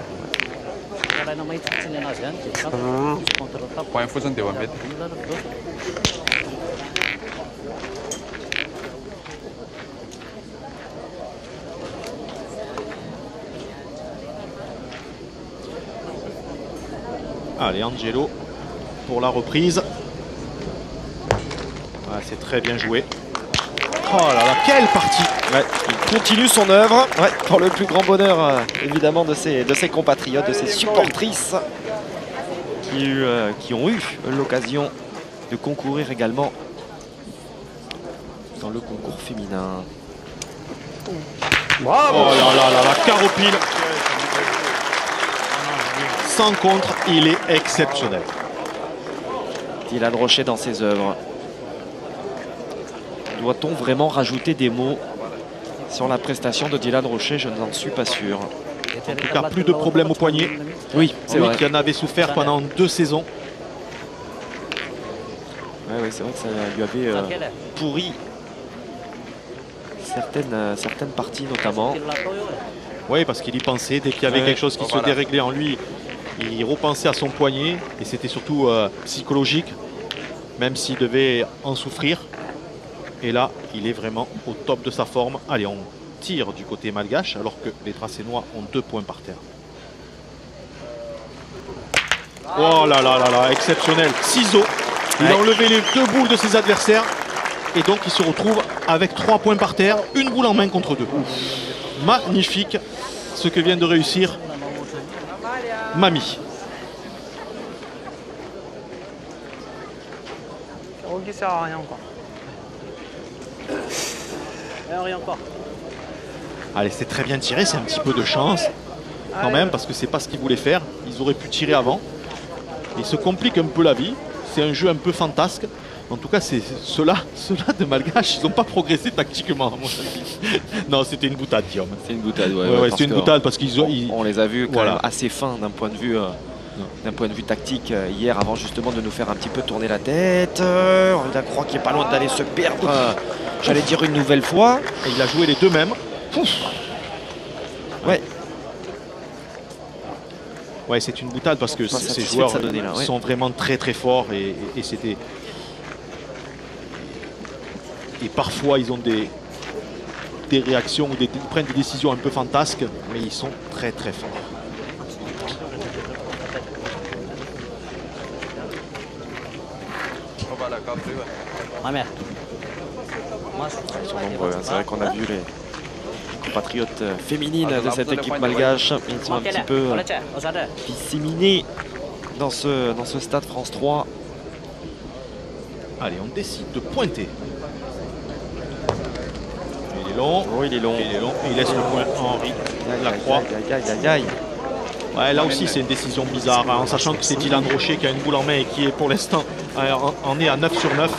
Allez, Angelo pour la reprise. Ah, c'est très bien joué. Oh là là, quelle partie! Ouais, il continue son œuvre pour le plus grand bonheur évidemment de ses compatriotes, de ses supportrices qui ont eu l'occasion de concourir également dans le concours féminin. Bravo! Oh là là là là, Caropile! Sans contre, il est exceptionnel. Dylan Rochet dans ses œuvres. Doit-on vraiment rajouter des mots sur la prestation de Dylan Rochet? Je n'en suis pas sûr. En tout cas, plus de problèmes au poignet. Oui, c'est vrai. Qui en avait souffert pendant 2 saisons. Oui, c'est vrai que ça lui avait pourri certaines parties notamment. Oui, parce qu'il y pensait, dès qu'il y avait quelque chose qui se déréglait en lui, Il repensait à son poignet et c'était surtout psychologique, même s'il devait en souffrir. Et là, il est vraiment au top de sa forme. Allez, on tire du côté malgache alors que les Dracénois ont 2 points par terre. Oh là là là là, exceptionnel. Ciseaux. Il a enlevé les 2 boules de ses adversaires. Et donc il se retrouve avec 3 points par terre, 1 boule en main contre 2. Magnifique ce que vient de réussir Mami. Qui sert à rien encore. Rien encore. Allez, c'est très bien tiré, c'est un petit peu de chance quand même parce que c'est pas ce qu'ils voulaient faire. Ils auraient pu tirer avant. Ils se compliquent un peu la vie. C'est un jeu un peu fantasque. En tout cas, c'est ceux-là de Malgache, ils n'ont pas progressé tactiquement, à mon avis. Non, c'était une boutade, Guillaume. C'est une boutade, ouais, c'est une boutade parce qu'ils ont. On les a vus quand même assez fins d'un point de vue tactique hier, avant justement de nous faire un petit peu tourner la tête. On croit qu'il est pas loin d'aller se perdre, j'allais dire une nouvelle fois. Et il a joué les 2 mêmes. Ouais. Ouais, c'est une boutade parce que ces joueurs sont vraiment très très forts et c'était. Et parfois ils ont des réactions ou ils prennent des décisions un peu fantasques, mais ils sont très très forts. Ils sont nombreux, hein. C'est vrai qu'on a vu les compatriotes féminines de cette équipe malgache. Ils sont un petit peu disséminés dans ce stade France 3. Allez, on décide de pointer. Il est long. Oh, il est long. Il est long. Et il laisse le point à Henri Lacroix. Ouais, là aussi, c'est une décision bizarre, hein, en sachant que c'est Dylan Rocher qui a une boule en main et qui est pour l'instant en est à 9 sur 9.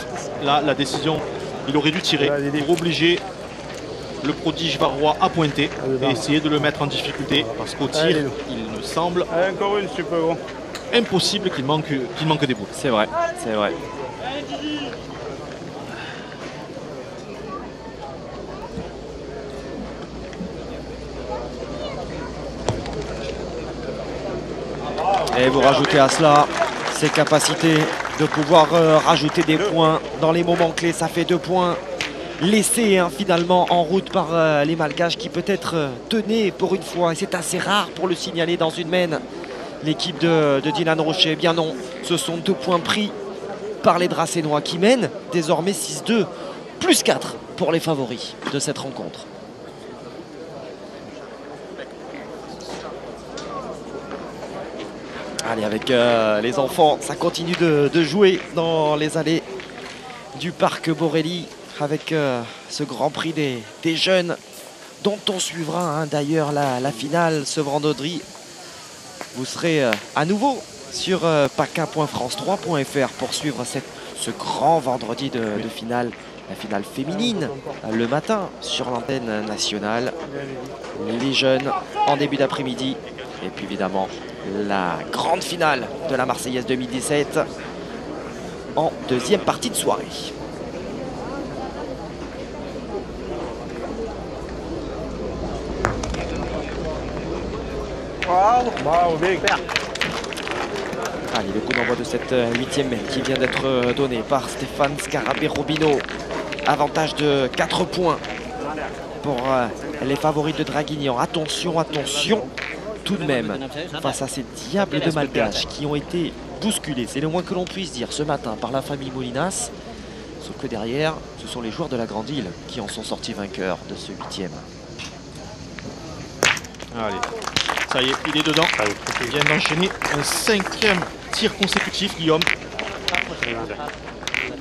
Là, la décision, il aurait dû tirer pour obliger le prodige varois à pointer et essayer de le mettre en difficulté parce qu'au tir, il me semble encore une, super bon. Impossible qu'il manque des boules. C'est vrai, c'est vrai. Et vous rajoutez à cela ses capacités de pouvoir rajouter des points dans les moments clés. Ça fait 2 points laissés finalement en route par les Malgaches qui peut-être tenaient pour une fois. Et c'est assez rare pour le signaler dans une main. L'équipe de Dylan Rocher, eh bien non, ce sont 2 points pris par les Dracénois qui mènent désormais 6-2, plus 4 pour les favoris de cette rencontre. Allez, avec les enfants, ça continue de jouer dans les allées du parc Borelli avec ce Grand Prix des jeunes dont on suivra d'ailleurs la finale ce vendredi. Vous serez à nouveau sur paca.france3.fr pour suivre ce grand vendredi de finale, la finale féminine le matin sur l'antenne nationale. Les jeunes en début d'après-midi et puis évidemment la grande finale de la Marseillaise 2017 en deuxième partie de soirée. Bravo, bien. Allez, le coup d'envoi de cette 8e qui vient d'être donné par Stéphane Scarabée-Robino. Avantage de 4 points pour les favoris de Draguignan. Attention, attention tout de même face à ces diables de Malgache qui ont été bousculés, c'est le moins que l'on puisse dire ce matin par la famille Molinas. Sauf que derrière, ce sont les joueurs de la Grande Île qui en sont sortis vainqueurs de ce 8e. Allez, ça y est, il est dedans. Il vient d'enchaîner un 5e tir consécutif, Guillaume.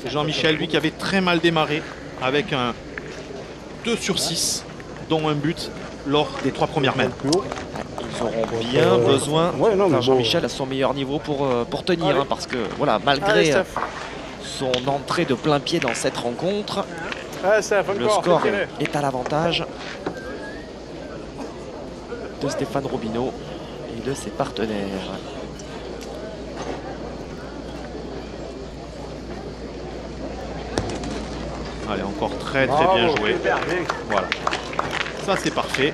Jean-Michel, lui qui avait très mal démarré avec un 2 sur 6, dont un but lors des 3 premières mènes. Ils auront bien besoin, Jean-Michel à son meilleur niveau pour tenir, parce que voilà, malgré son entrée de plein pied dans cette rencontre, le score est à l'avantage de Stéphane Robino et de ses partenaires. Allez, encore très bien joué. Voilà. Ça c'est parfait.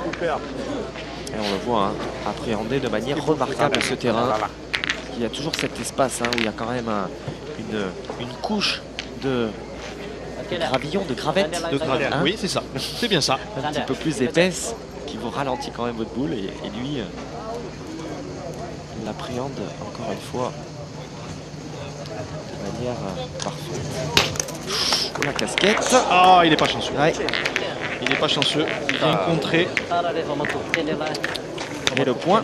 Super. Et on le voit hein, appréhender de manière remarquable ce terrain. Il y a toujours cet espace hein, où il y a quand même une couche de gravillon, de gravette. Hein, oui, c'est ça. C'est bien ça. Un petit peu plus épaisse qui vous ralentit quand même votre boule. Et lui, il l'appréhende encore une fois de manière parfaite. La casquette. Ah, il n'est pas chanceux. Ouais. Il n'est pas chanceux. Bien contré. Et le point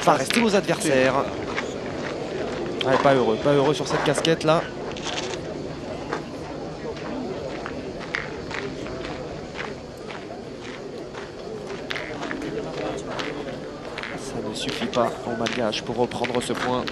va rester aux adversaires. Ouais, pas heureux sur cette casquette là. Ça ne suffit pas au Malgache pour reprendre ce point.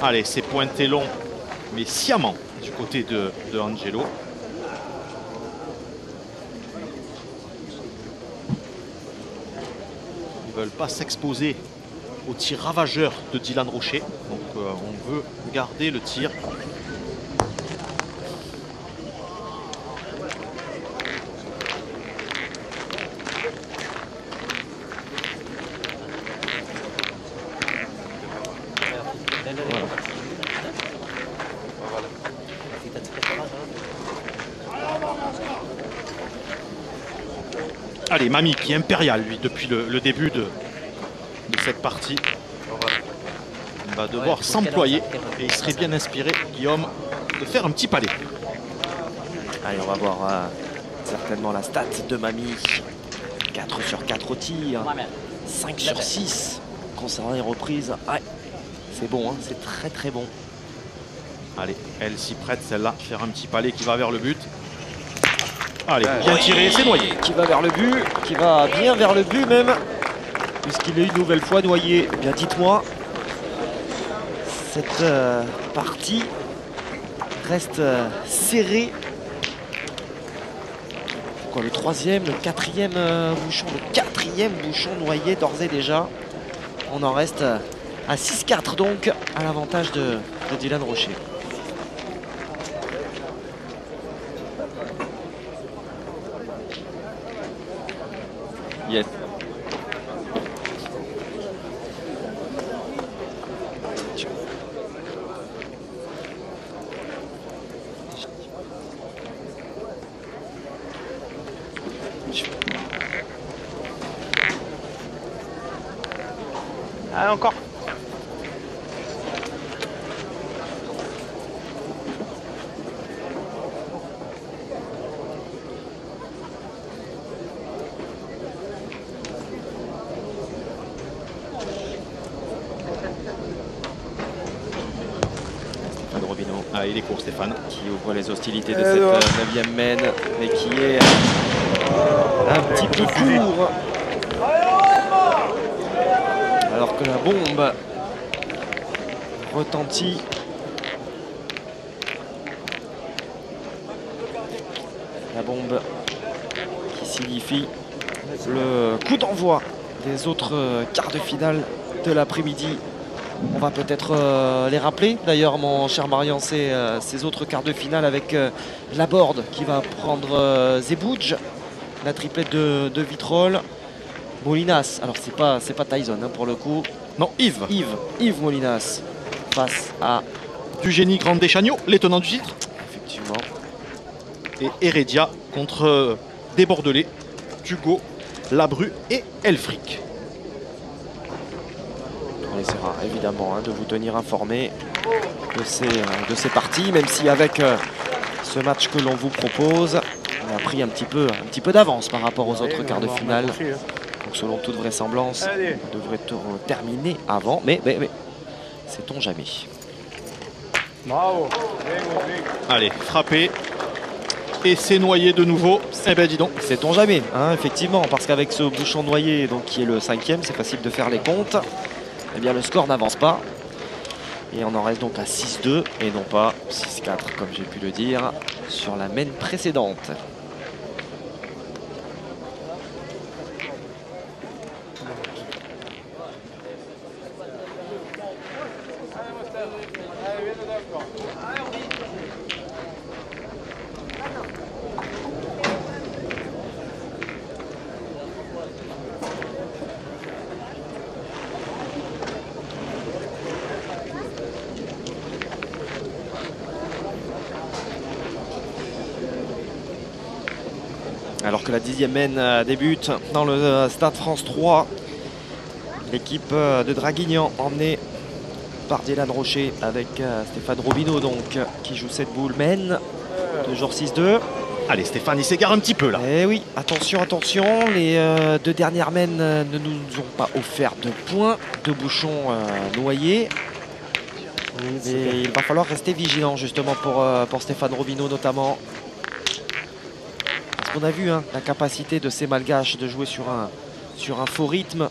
Allez, c'est pointé long, mais sciemment du côté de Angelo. Ils ne veulent pas s'exposer au tir ravageur de Dylan Rocher. Donc on veut garder le tir. Allez, Mami qui est impérial, lui, depuis le début de cette partie. Il va devoir s'employer et il serait bien inspiré, Guillaume, de faire un petit palais. Allez, on va voir certainement la stat de Mami. 4 sur 4 au tir, 5 sur 6 concernant les reprises. Ouais, c'est bon, hein, c'est très très bon. Allez, elle s'y prête celle-là, faire un petit palais qui va vers le but. Allez, bien tiré, c'est noyé. Qui va vers le but, qui va bien vers le but même, puisqu'il est une nouvelle fois noyé. Eh bien, dites-moi, cette partie reste serrée. Quoi, le troisième, le quatrième bouchon noyé d'ores et déjà. On en reste à 6-4 donc, à l'avantage de Dylan Rocher. Yes. Ah, encore. Ah, il est court, Stéphane. Qui ouvre les hostilités de cette 9e mène, mais qui est un petit peu court. Alors que la bombe retentit. La bombe qui signifie le coup d'envoi des autres quarts de finale de l'après-midi. On va peut-être les rappeler. D'ailleurs, mon cher Marian, ces autres quarts de finale avec Laborde qui va prendre Zebouj, la triplette de Vitrolles. Molinas, alors c'est pas Tyson hein, pour le coup. Non, Yves Molinas face à du génie Grande Deschagneau, l'étonnant du titre. Effectivement. Et Heredia contre des Bordelais, Hugo, Labru et Elfric. On essaiera évidemment hein, de vous tenir informé de ces parties, même si avec ce match que l'on vous propose, on a pris un petit peu d'avance par rapport aux autres quarts de finale. Donc selon toute vraisemblance, on devrait terminer avant, mais sait-on jamais. Bravo. Allez, frappé. Et c'est noyé de nouveau. Eh ben dis donc. Sait-on jamais, hein, effectivement, parce qu'avec ce bouchon noyé, donc, qui est le 5e, c'est facile de faire les comptes. Eh bien le score n'avance pas. Et on en reste donc à 6-2 et non pas 6-4 comme j'ai pu le dire sur la main précédente. Alors que la 10e main débute dans le Stade France 3. L'équipe de Draguignan emmenée par Dylan Rocher avec Stéphane Robineau donc, qui joue cette boule main. Toujours 6-2. Allez, Stéphane, il s'égare un petit peu là. Eh oui, attention, attention. Les deux dernières mains ne nous ont pas offert de points. Deux bouchons noyés. Et il va falloir rester vigilant justement pour Stéphane Robineau notamment. On a vu hein, la capacité de ces Malgaches de jouer sur un faux rythme.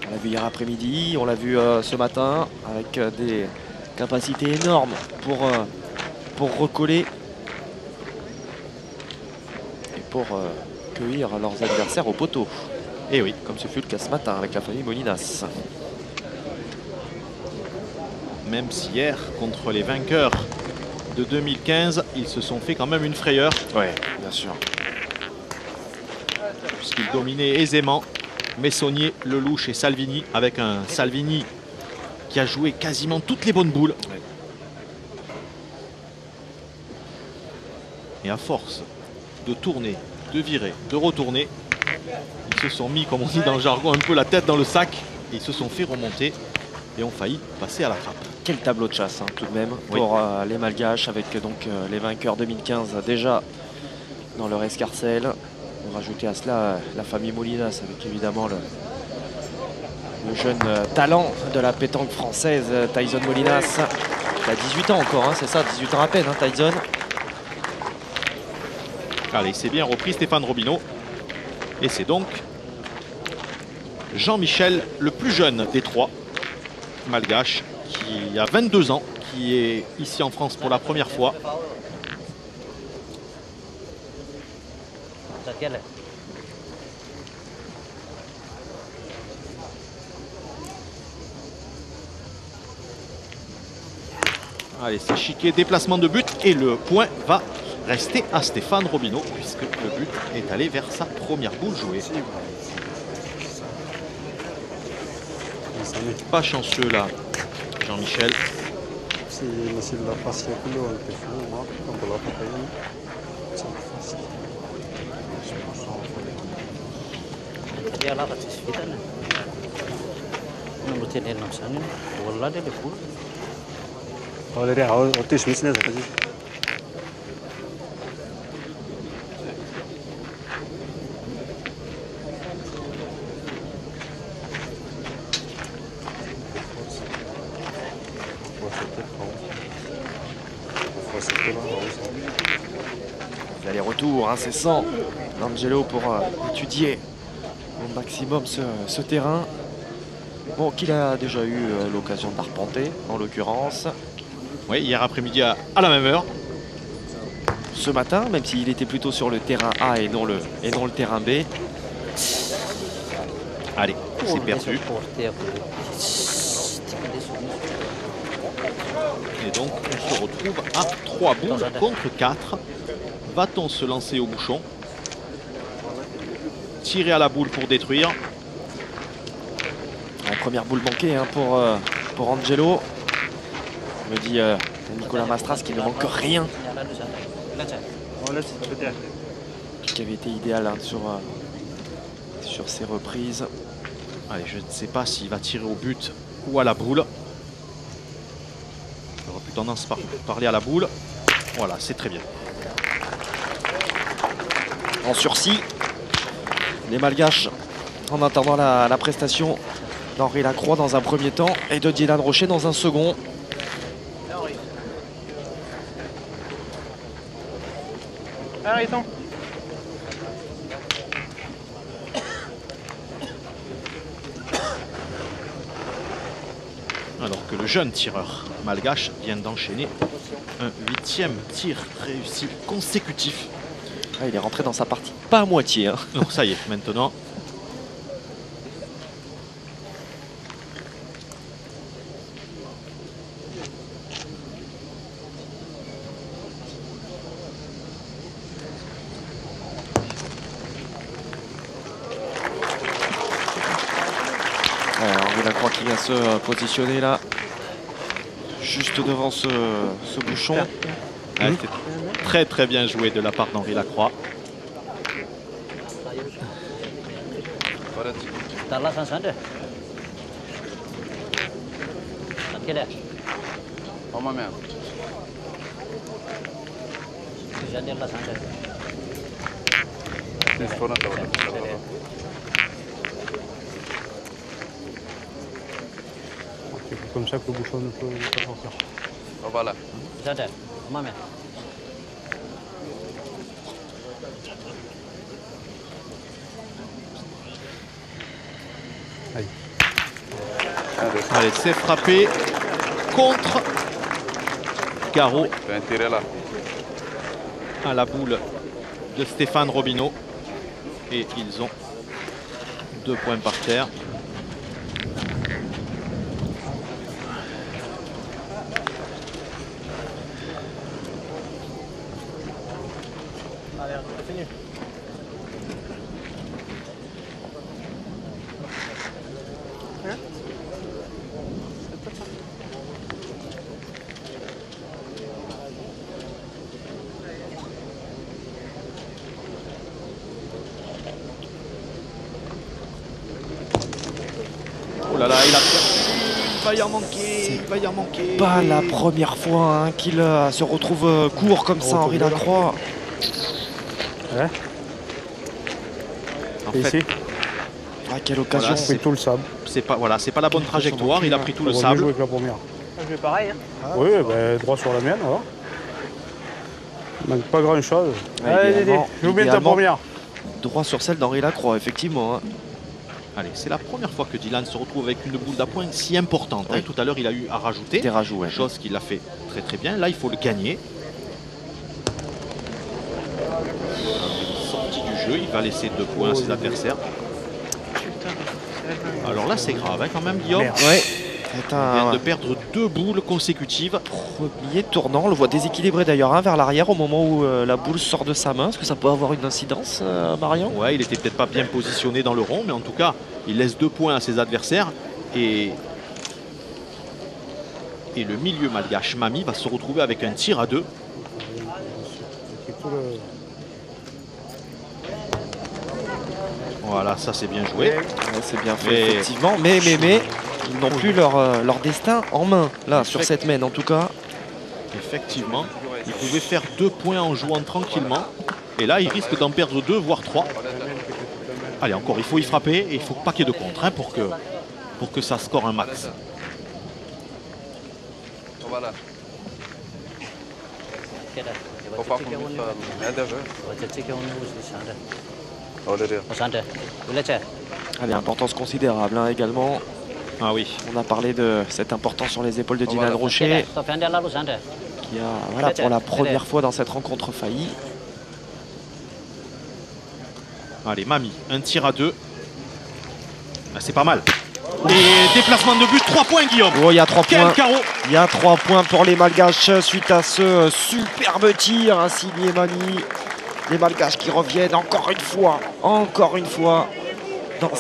On l'a vu hier après-midi, on l'a vu ce matin avec des capacités énormes pour recoller et pour cueillir leurs adversaires au poteau. Et oui, comme ce fut le cas ce matin avec la famille Molinas. Même si hier, contre les vainqueurs de 2015, ils se sont fait quand même une frayeur. Ouais, bien sûr. Puisqu'ils dominaient aisément Messonnier, Lelouch et Salvini, avec un Salvini qui a joué quasiment toutes les bonnes boules. Ouais. Et à force de tourner, de virer, de retourner, ils se sont mis, comme on dit dans le jargon, un peu la tête dans le sac. Et ils se sont fait remonter et ont failli passer à la trappe. Quel tableau de chasse hein, tout de même pour les Malgaches avec donc les vainqueurs 2015 déjà dans leur escarcelle. On va rajouter à cela la famille Molinas avec évidemment le jeune talent de la pétanque française, Tyson Molinas. Il a 18 ans encore, hein, c'est ça, 18 ans à peine, hein, Tyson. Allez, c'est bien repris Stéphane Robineau. Et c'est donc Jean-Michel, le plus jeune des trois Malgaches, qui a 22 ans, qui est ici en France pour la première fois. Allez, c'est chiqué, déplacement de but et le point va rester à Stéphane Robineau puisque le but est allé vers sa première boule jouée. Pas chanceux là, Jean-Michel. L'aller-retour incessant d'Angelo pour étudier au maximum ce terrain. Bon, qu'il a déjà eu l'occasion d'arpenter en l'occurrence. Oui, hier après-midi à la même heure. Ce matin, même s'il était plutôt sur le terrain A et non le terrain B. Allez, c'est perdu. Et donc, on se retrouve à 3 boules contre 4. Va-t-on se lancer au bouchon? Tirer à la boule pour détruire. La première boule manquée hein, pour Angelo. Me dit Nicolas Mastras qu'il ne manque rien. Qui avait été idéal hein, sur ses reprises. Allez, je ne sais pas s'il va tirer au but ou à la boule. J'aurais plus tendance à parler à la boule. Voilà, c'est très bien. en sursis. Les Malgaches en attendant la prestation d'Henri Lacroix dans un premier temps et de Dylan Rocher dans un second. Allez, attends. Alors que le jeune tireur malgache vient d'enchaîner un 8e tir réussi consécutif. Ah, il est rentré dans sa partie pas à moitié. Hein. Non, ça y est, maintenant. Henri Lacroix qui vient se positionner là, juste devant ce bouchon. Ouais, c'était très très bien joué de la part d'Henri Lacroix. C'est comme ça que le bouchon ne peut pas sortir. Voilà. Allez, c'est frappé contre Garot Un tiré là. à la boule de Stéphane Robineau. Et ils ont 2 points par terre. Oh là là, il va y en manquer, il va y en manquer. Pas la première fois hein, qu'il se retrouve court comme ça, Henri Lacroix. Ouais. En Et fait, ici, Ah, quelle occasion. Voilà, il a pris tout le sable. c'est pas, voilà, c'est pas la bonne trajectoire, il a pris tout le Il aurait mieux sable. joué que la première. Je vais pareil. Hein. Oui, ben, droit sur la mienne, voilà. Il manque pas grand chose. Ouais, Allez, Dédé, idéalement- joue bien ta idéalement, première. Droit sur celle d'Henri Lacroix, effectivement. Hein. Allez, c'est la première fois que Dylan se retrouve avec une boule d'appoint si importante. hein. Oui. Tout à l'heure, il a eu à rajouter, Des rajouts, ouais. chose qu'il a fait très très bien. Là, il faut le gagner. Sorti du jeu, il va laisser 2 points à ses adversaires. Alors là, c'est grave hein, quand même, Guillaume. Merde. Ouais. C'est Il vient un de perdre 2 boules consécutives. premier tournant. On le voit déséquilibré d'ailleurs hein, vers l'arrière au moment où la boule sort de sa main. Est-ce que ça peut avoir une incidence, Marion? Ouais, il était peut-être pas bien positionné dans le rond, mais en tout cas, il laisse 2 points à ses adversaires. Et le milieu malgache Mami va se retrouver avec un tir à 2. C'est tout le- Voilà, ça c'est bien joué. Ouais, c'est bien fait, Mais- effectivement. Mais ils n'ont plus leur destin en main, là, sur cette main en tout cas. Effectivement, il pouvait faire 2 points en jouant tranquillement. Et là, il risque d'en perdre 2, voire 3. Allez, encore, il faut y frapper et il faut pas qu'il y ait de contre hein, pour que ça score un max. Voilà. Faut pas qu'on mette un de jeu. Oh, derrière. Allez, importance considérable hein, également. Ah oui, On a parlé de cette importance sur les épaules de Dylan voilà. Rocher, qui a voilà, pour la première fois dans cette rencontre failli. allez, Mami, un tir à 2. Ah, c'est pas mal. Et déplacement de but, 3 points, Guillaume. Oh, il y a 3 Quel points. carreau. Il y a 3 points pour les Malgaches suite à ce superbe tir hein, signé Mani. Les Malgaches qui reviennent encore une fois dans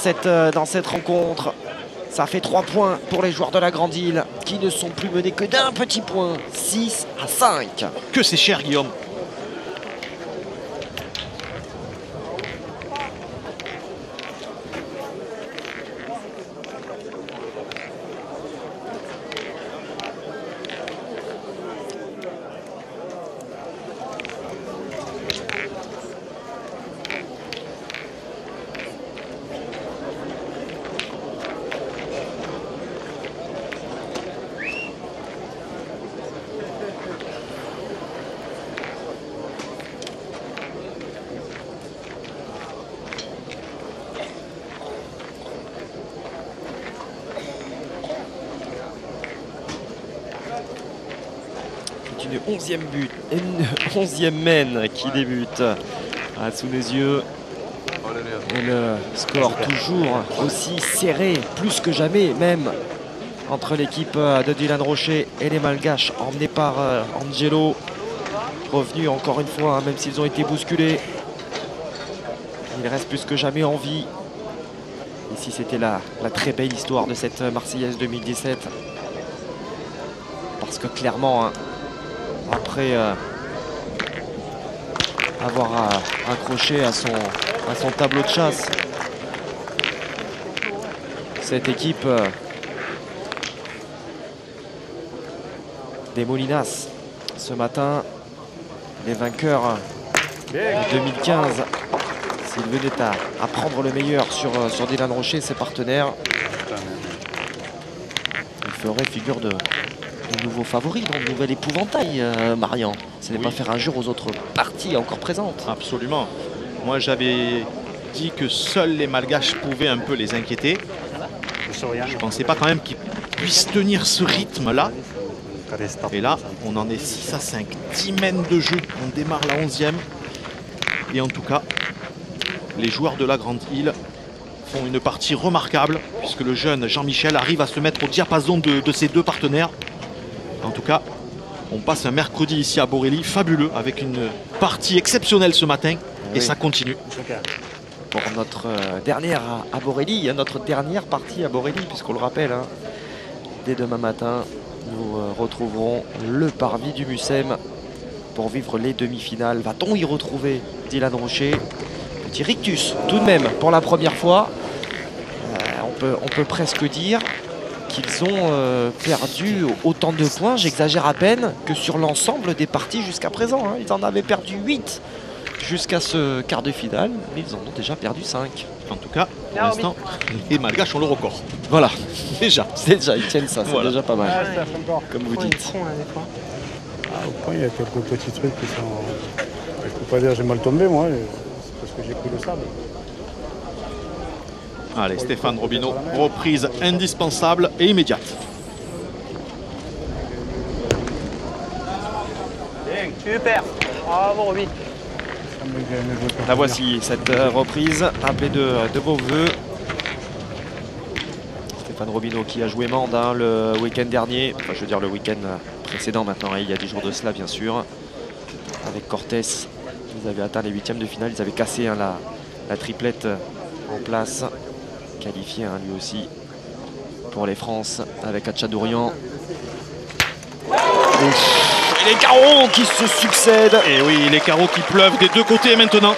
cette rencontre. Ça fait 3 points pour les joueurs de la Grande Île qui ne sont plus menés que d'un petit point, 6-5. Que c'est cher, Guillaume. C'est une 11e main qui débute sous les yeux. Et le score toujours aussi serré, plus que jamais même, entre l'équipe de Dylan Rocher et les Malgaches emmenés par Angelo. Revenu encore une fois, hein, même s'ils ont été bousculés. Il reste plus que jamais en vie. Ici, c'était la très belle histoire de cette Marseillaise 2017. Parce que clairement, hein, après avoir accroché à son tableau de chasse, cette équipe des Molinas, ce matin, les vainqueurs de 2015, s'ils venaient à prendre le meilleur sur Dylan Rocher, ses partenaires, ils feraient figure de nouveaux favoris, dans de nouvel épouvantail, Marian. Ce n'est pas faire injure aux autres parties encore présentes. Absolument. Moi, j'avais dit que seuls les Malgaches pouvaient un peu les inquiéter. Je ne pensais pas quand même qu'ils puissent tenir ce rythme-là. Et là, on en est 6 à 5. 10 mènes de jeu. On démarre la 11e. Et en tout cas, les joueurs de la Grande Île font une partie remarquable, puisque le jeune Jean-Michel arrive à se mettre au diapason de ses deux partenaires. En tout cas, on passe un mercredi ici à Borély, fabuleux, avec une partie exceptionnelle ce matin. Et ça continue. Pour notre dernière à Borély, notre dernière partie à Borély, puisqu'on le rappelle, hein, dès demain matin, nous retrouverons le parvis du Mucem pour vivre les demi-finales. Va-t-on y retrouver Dylan Rocher? Petit rictus tout de même pour la première fois. On peut presque dire qu'ils ont perdu autant de points, j'exagère à peine, que sur l'ensemble des parties jusqu'à présent. Hein. Ils en avaient perdu 8 jusqu'à ce quart de finale, mais ils en ont déjà perdu 5. En tout cas, pour l'instant, les Malgaches ont le record. Voilà, déjà, ils tiennent ça, c'est voilà. déjà pas mal, comme vous dites. Au point, il y a quelques petits trucs qui sont... Je ne peux pas dire que j'ai mal tombé, moi, c'est parce que j'ai pris le sable. Allez, Stéphane Robineau, reprise indispensable et immédiate. Super. Bravo, Roby. La voici, cette reprise. Appelez de vos voeux. Stéphane Robineau qui a joué Mende hein, le week-end dernier. Enfin, je veux dire le week-end précédent maintenant. Hein, il y a 10 jours de cela, bien sûr. Avec Cortés, ils avaient atteint les 8e de finale. Ils avaient cassé hein, la triplette en place. Qualifié hein, lui aussi pour les France avec Hatchadourian. Et les carreaux qui se succèdent. Et oui, les carreaux qui pleuvent des deux côtés maintenant.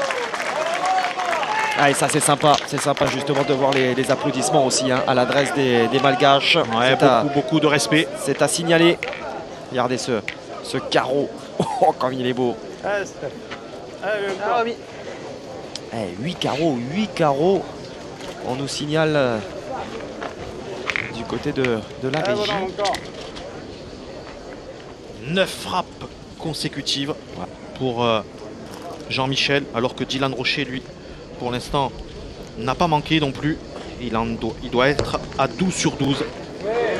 Ah, et ça c'est sympa justement de voir les applaudissements aussi hein, à l'adresse des Malgaches. Ouais, beaucoup de respect. C'est à signaler. Regardez ce carreau. Oh, comme il est beau. Ah, oui. 8 carreaux. On nous signale du côté de la régie. 9 frappes consécutives pour Jean-Michel, alors que Dylan Rocher, lui, pour l'instant, n'a pas manqué non plus. Il doit être à 12 sur 12. Ouais,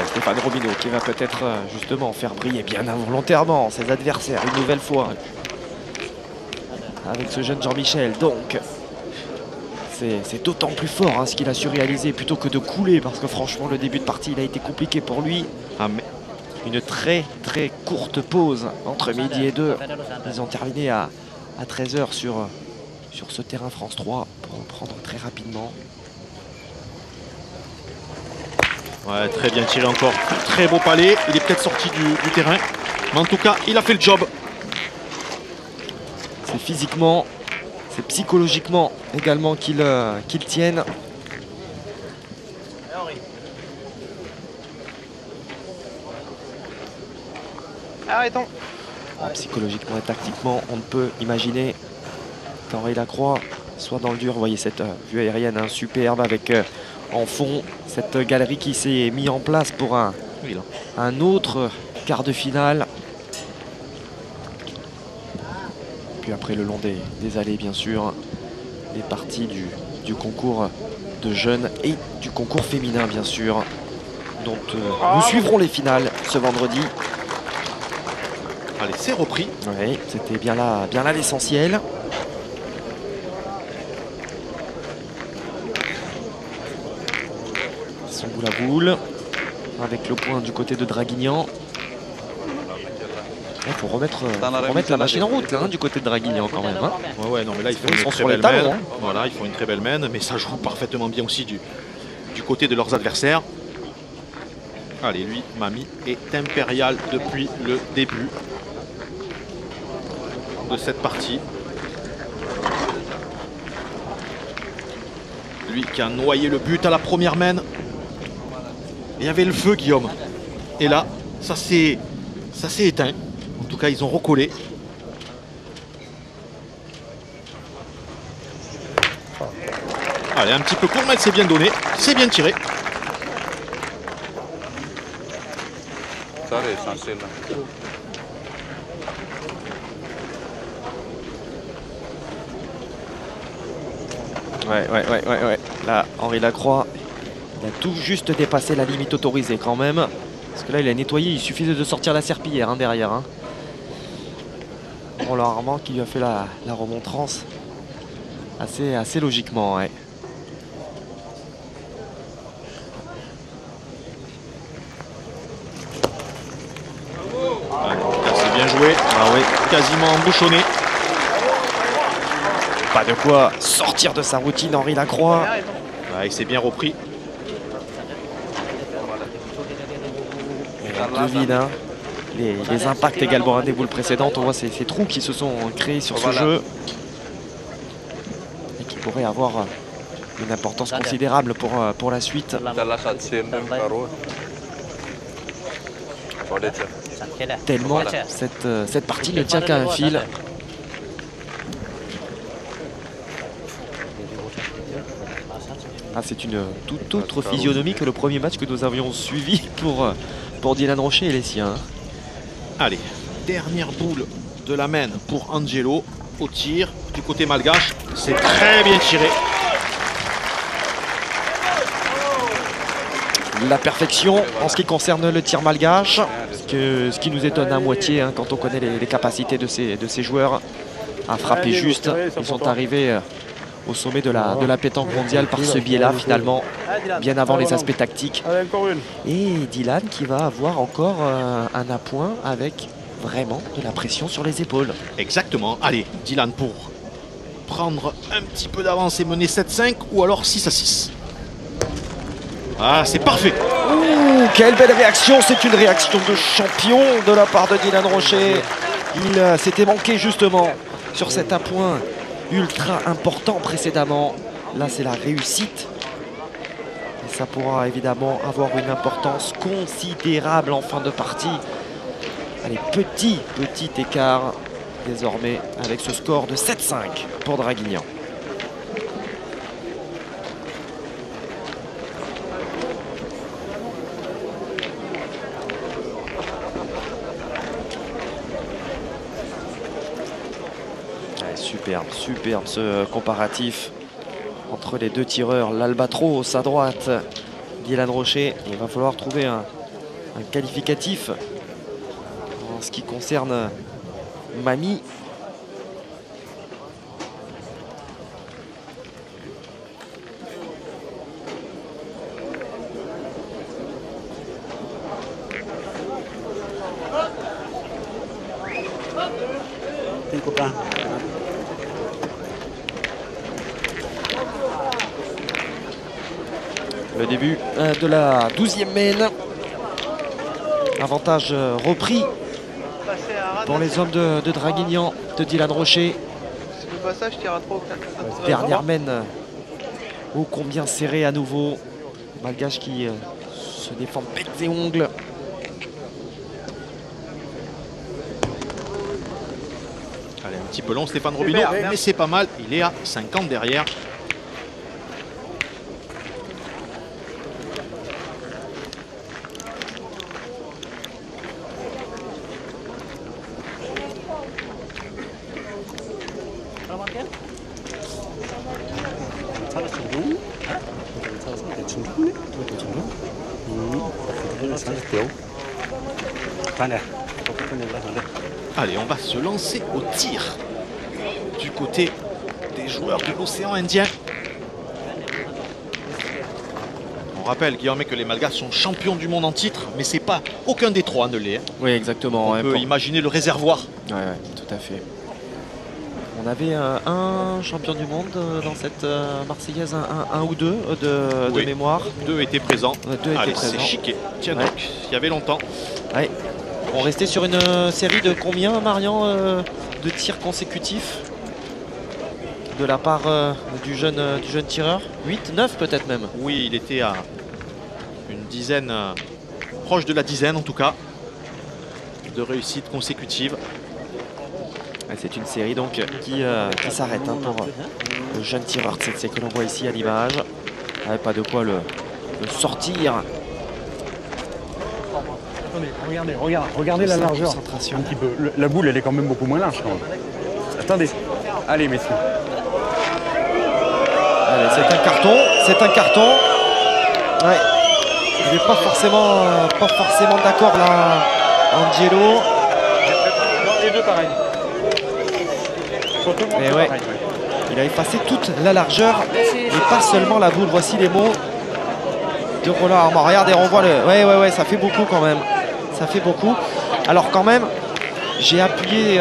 Stéphane Robineau qui va peut-être justement faire briller bien involontairement ses adversaires une nouvelle fois. Avec ce jeune Jean-Michel, donc c'est d'autant plus fort hein, ce qu'il a su réaliser plutôt que de couler, parce que franchement le début de partie il a été compliqué pour lui. Mais une très courte pause entre midi et 2. Ils ont terminé à 13 h sur ce terrain France 3 pour reprendre très rapidement. Ouais, très bien tiré encore, très beau palais. Il est peut-être sorti du terrain, mais en tout cas il a fait le job. C'est physiquement, c'est psychologiquement également qu'ils tiennent. Arrêtons. Psychologiquement et tactiquement, on ne peut imaginer qu'Henri Lacroix soit dans le dur. Vous voyez cette vue aérienne hein, superbe avec en fond cette galerie qui s'est mise en place pour un autre quart de finale. Puis après le long des allées bien sûr, les parties du concours de jeunes et du concours féminin bien sûr. dont nous suivrons les finales ce vendredi. Allez, c'est repris. Oui, c'était bien là l'essentiel. Son boule à boule, avec le point du côté de Draguignan. Il faut remettre la machine en route hein, du côté de Draguignan quand même. Hein. Ouais, non, mais là, ils font Ils une sont très sur les belle talons, main. hein. Voilà, ils font une très belle main, mais ça joue parfaitement bien aussi du côté de leurs adversaires. Allez, lui, Mami est impérial depuis le début de cette partie. Lui qui a noyé le but à la première main. Il y avait le feu, Guillaume. Et là, ça s'est éteint. En tout cas, ils ont recollé. Allez, un petit peu court, mais c'est bien donné. C'est bien tiré. Ça, l'essentiel. Ouais. Là, Henri Lacroix, il a tout juste dépassé la limite autorisée quand même. Parce que là, il a nettoyé, il suffisait de sortir la serpillière hein, derrière. Hein. Roland Armand qui lui a fait la remontrance assez logiquement. Ouais. C'est bien joué. Ah oui. Quasiment embouchonné. Pas de quoi sortir de sa routine, Henri Lacroix. Ouais, il s'est bien repris. On devine hein, les impacts également hein, des boules précédentes. On voit ces trous qui se sont créés sur ce jeu et qui pourraient avoir une importance considérable pour la suite. Tellement cette partie ne tient qu'à un fil. Ah, c'est une toute autre physionomie que le premier match que nous avions suivi pour Dylan Rocher et les siens. Allez, dernière boule de la main pour Angelo au tir du côté malgache. C'est très bien tiré. La perfection en ce qui concerne le tir malgache, ce qui nous étonne à moitié hein, quand on connaît les capacités de ces joueurs à frapper juste. Ils sont arrivés au sommet de la pétanque mondiale par ce biais-là finalement, bien avant les aspects tactiques. Et Dylan qui va avoir encore un appoint avec vraiment de la pression sur les épaules. Exactement. Allez, Dylan pour prendre un petit peu d'avance et mener 7-5 ou alors 6-6. Ah, c'est parfait. Ouh, quelle belle réaction. C'est une réaction de champion de la part de Dylan Rocher. Il s'était manqué justement sur cet appoint ultra important précédemment. Là, c'est la réussite. Et ça pourra évidemment avoir une importance considérable en fin de partie. Allez, petit écart désormais avec ce score de 7-5 pour Draguignan. Superbe ce comparatif entre les deux tireurs. L'Albatros à droite, Dylan Rocher. Il va falloir trouver un qualificatif en ce qui concerne Mami. Le début de la 12e main. Avantage repris pour les hommes de Draguignan, de Dylan Rocher. Dernière main ô combien serré à nouveau. Malgache qui se défend bec et ongles. Allez, un petit peu long Stéphane Robineau, mais c'est pas mal. Il est à 50 derrière. Allez, on va se lancer au tir du côté des joueurs de l'océan Indien. On rappelle, Guillaume, que les Malgaches sont champions du monde en titre, mais c'est pas aucun des trois ne l'est. Oui, exactement. On peut imaginer le réservoir. Ouais, tout à fait. On avait un champion du monde dans cette Marseillaise, un ou deux de mémoire. 2 étaient présents. Allez, c'est chiqué. Tiens donc, il y avait longtemps. Ouais. On restait sur une série de combien, Marian, de tirs consécutifs de la part du jeune tireur? 8, 9 peut-être même. Oui, il était à une dizaine, proche de la dizaine en tout cas, de réussites consécutives. C'est une série donc qui s'arrête pour le jeune tireur Tsetse que l'on voit ici à l'image. Pas de quoi le sortir. Regardez la largeur. Un petit peu. La boule, elle est quand même beaucoup moins large. Quand même. Attendez. Allez, messieurs. Allez, c'est un carton. C'est un carton. Ouais. Il n'est pas forcément d'accord là, Angelo. Non, les deux pareils. Mais ouais. Il a effacé toute la largeur et pas seulement la boule. Voici les mots de Roland Armand. Regardez, on voit le. Ouais, ça fait beaucoup quand même. Ça fait beaucoup. Alors quand même, j'ai appuyé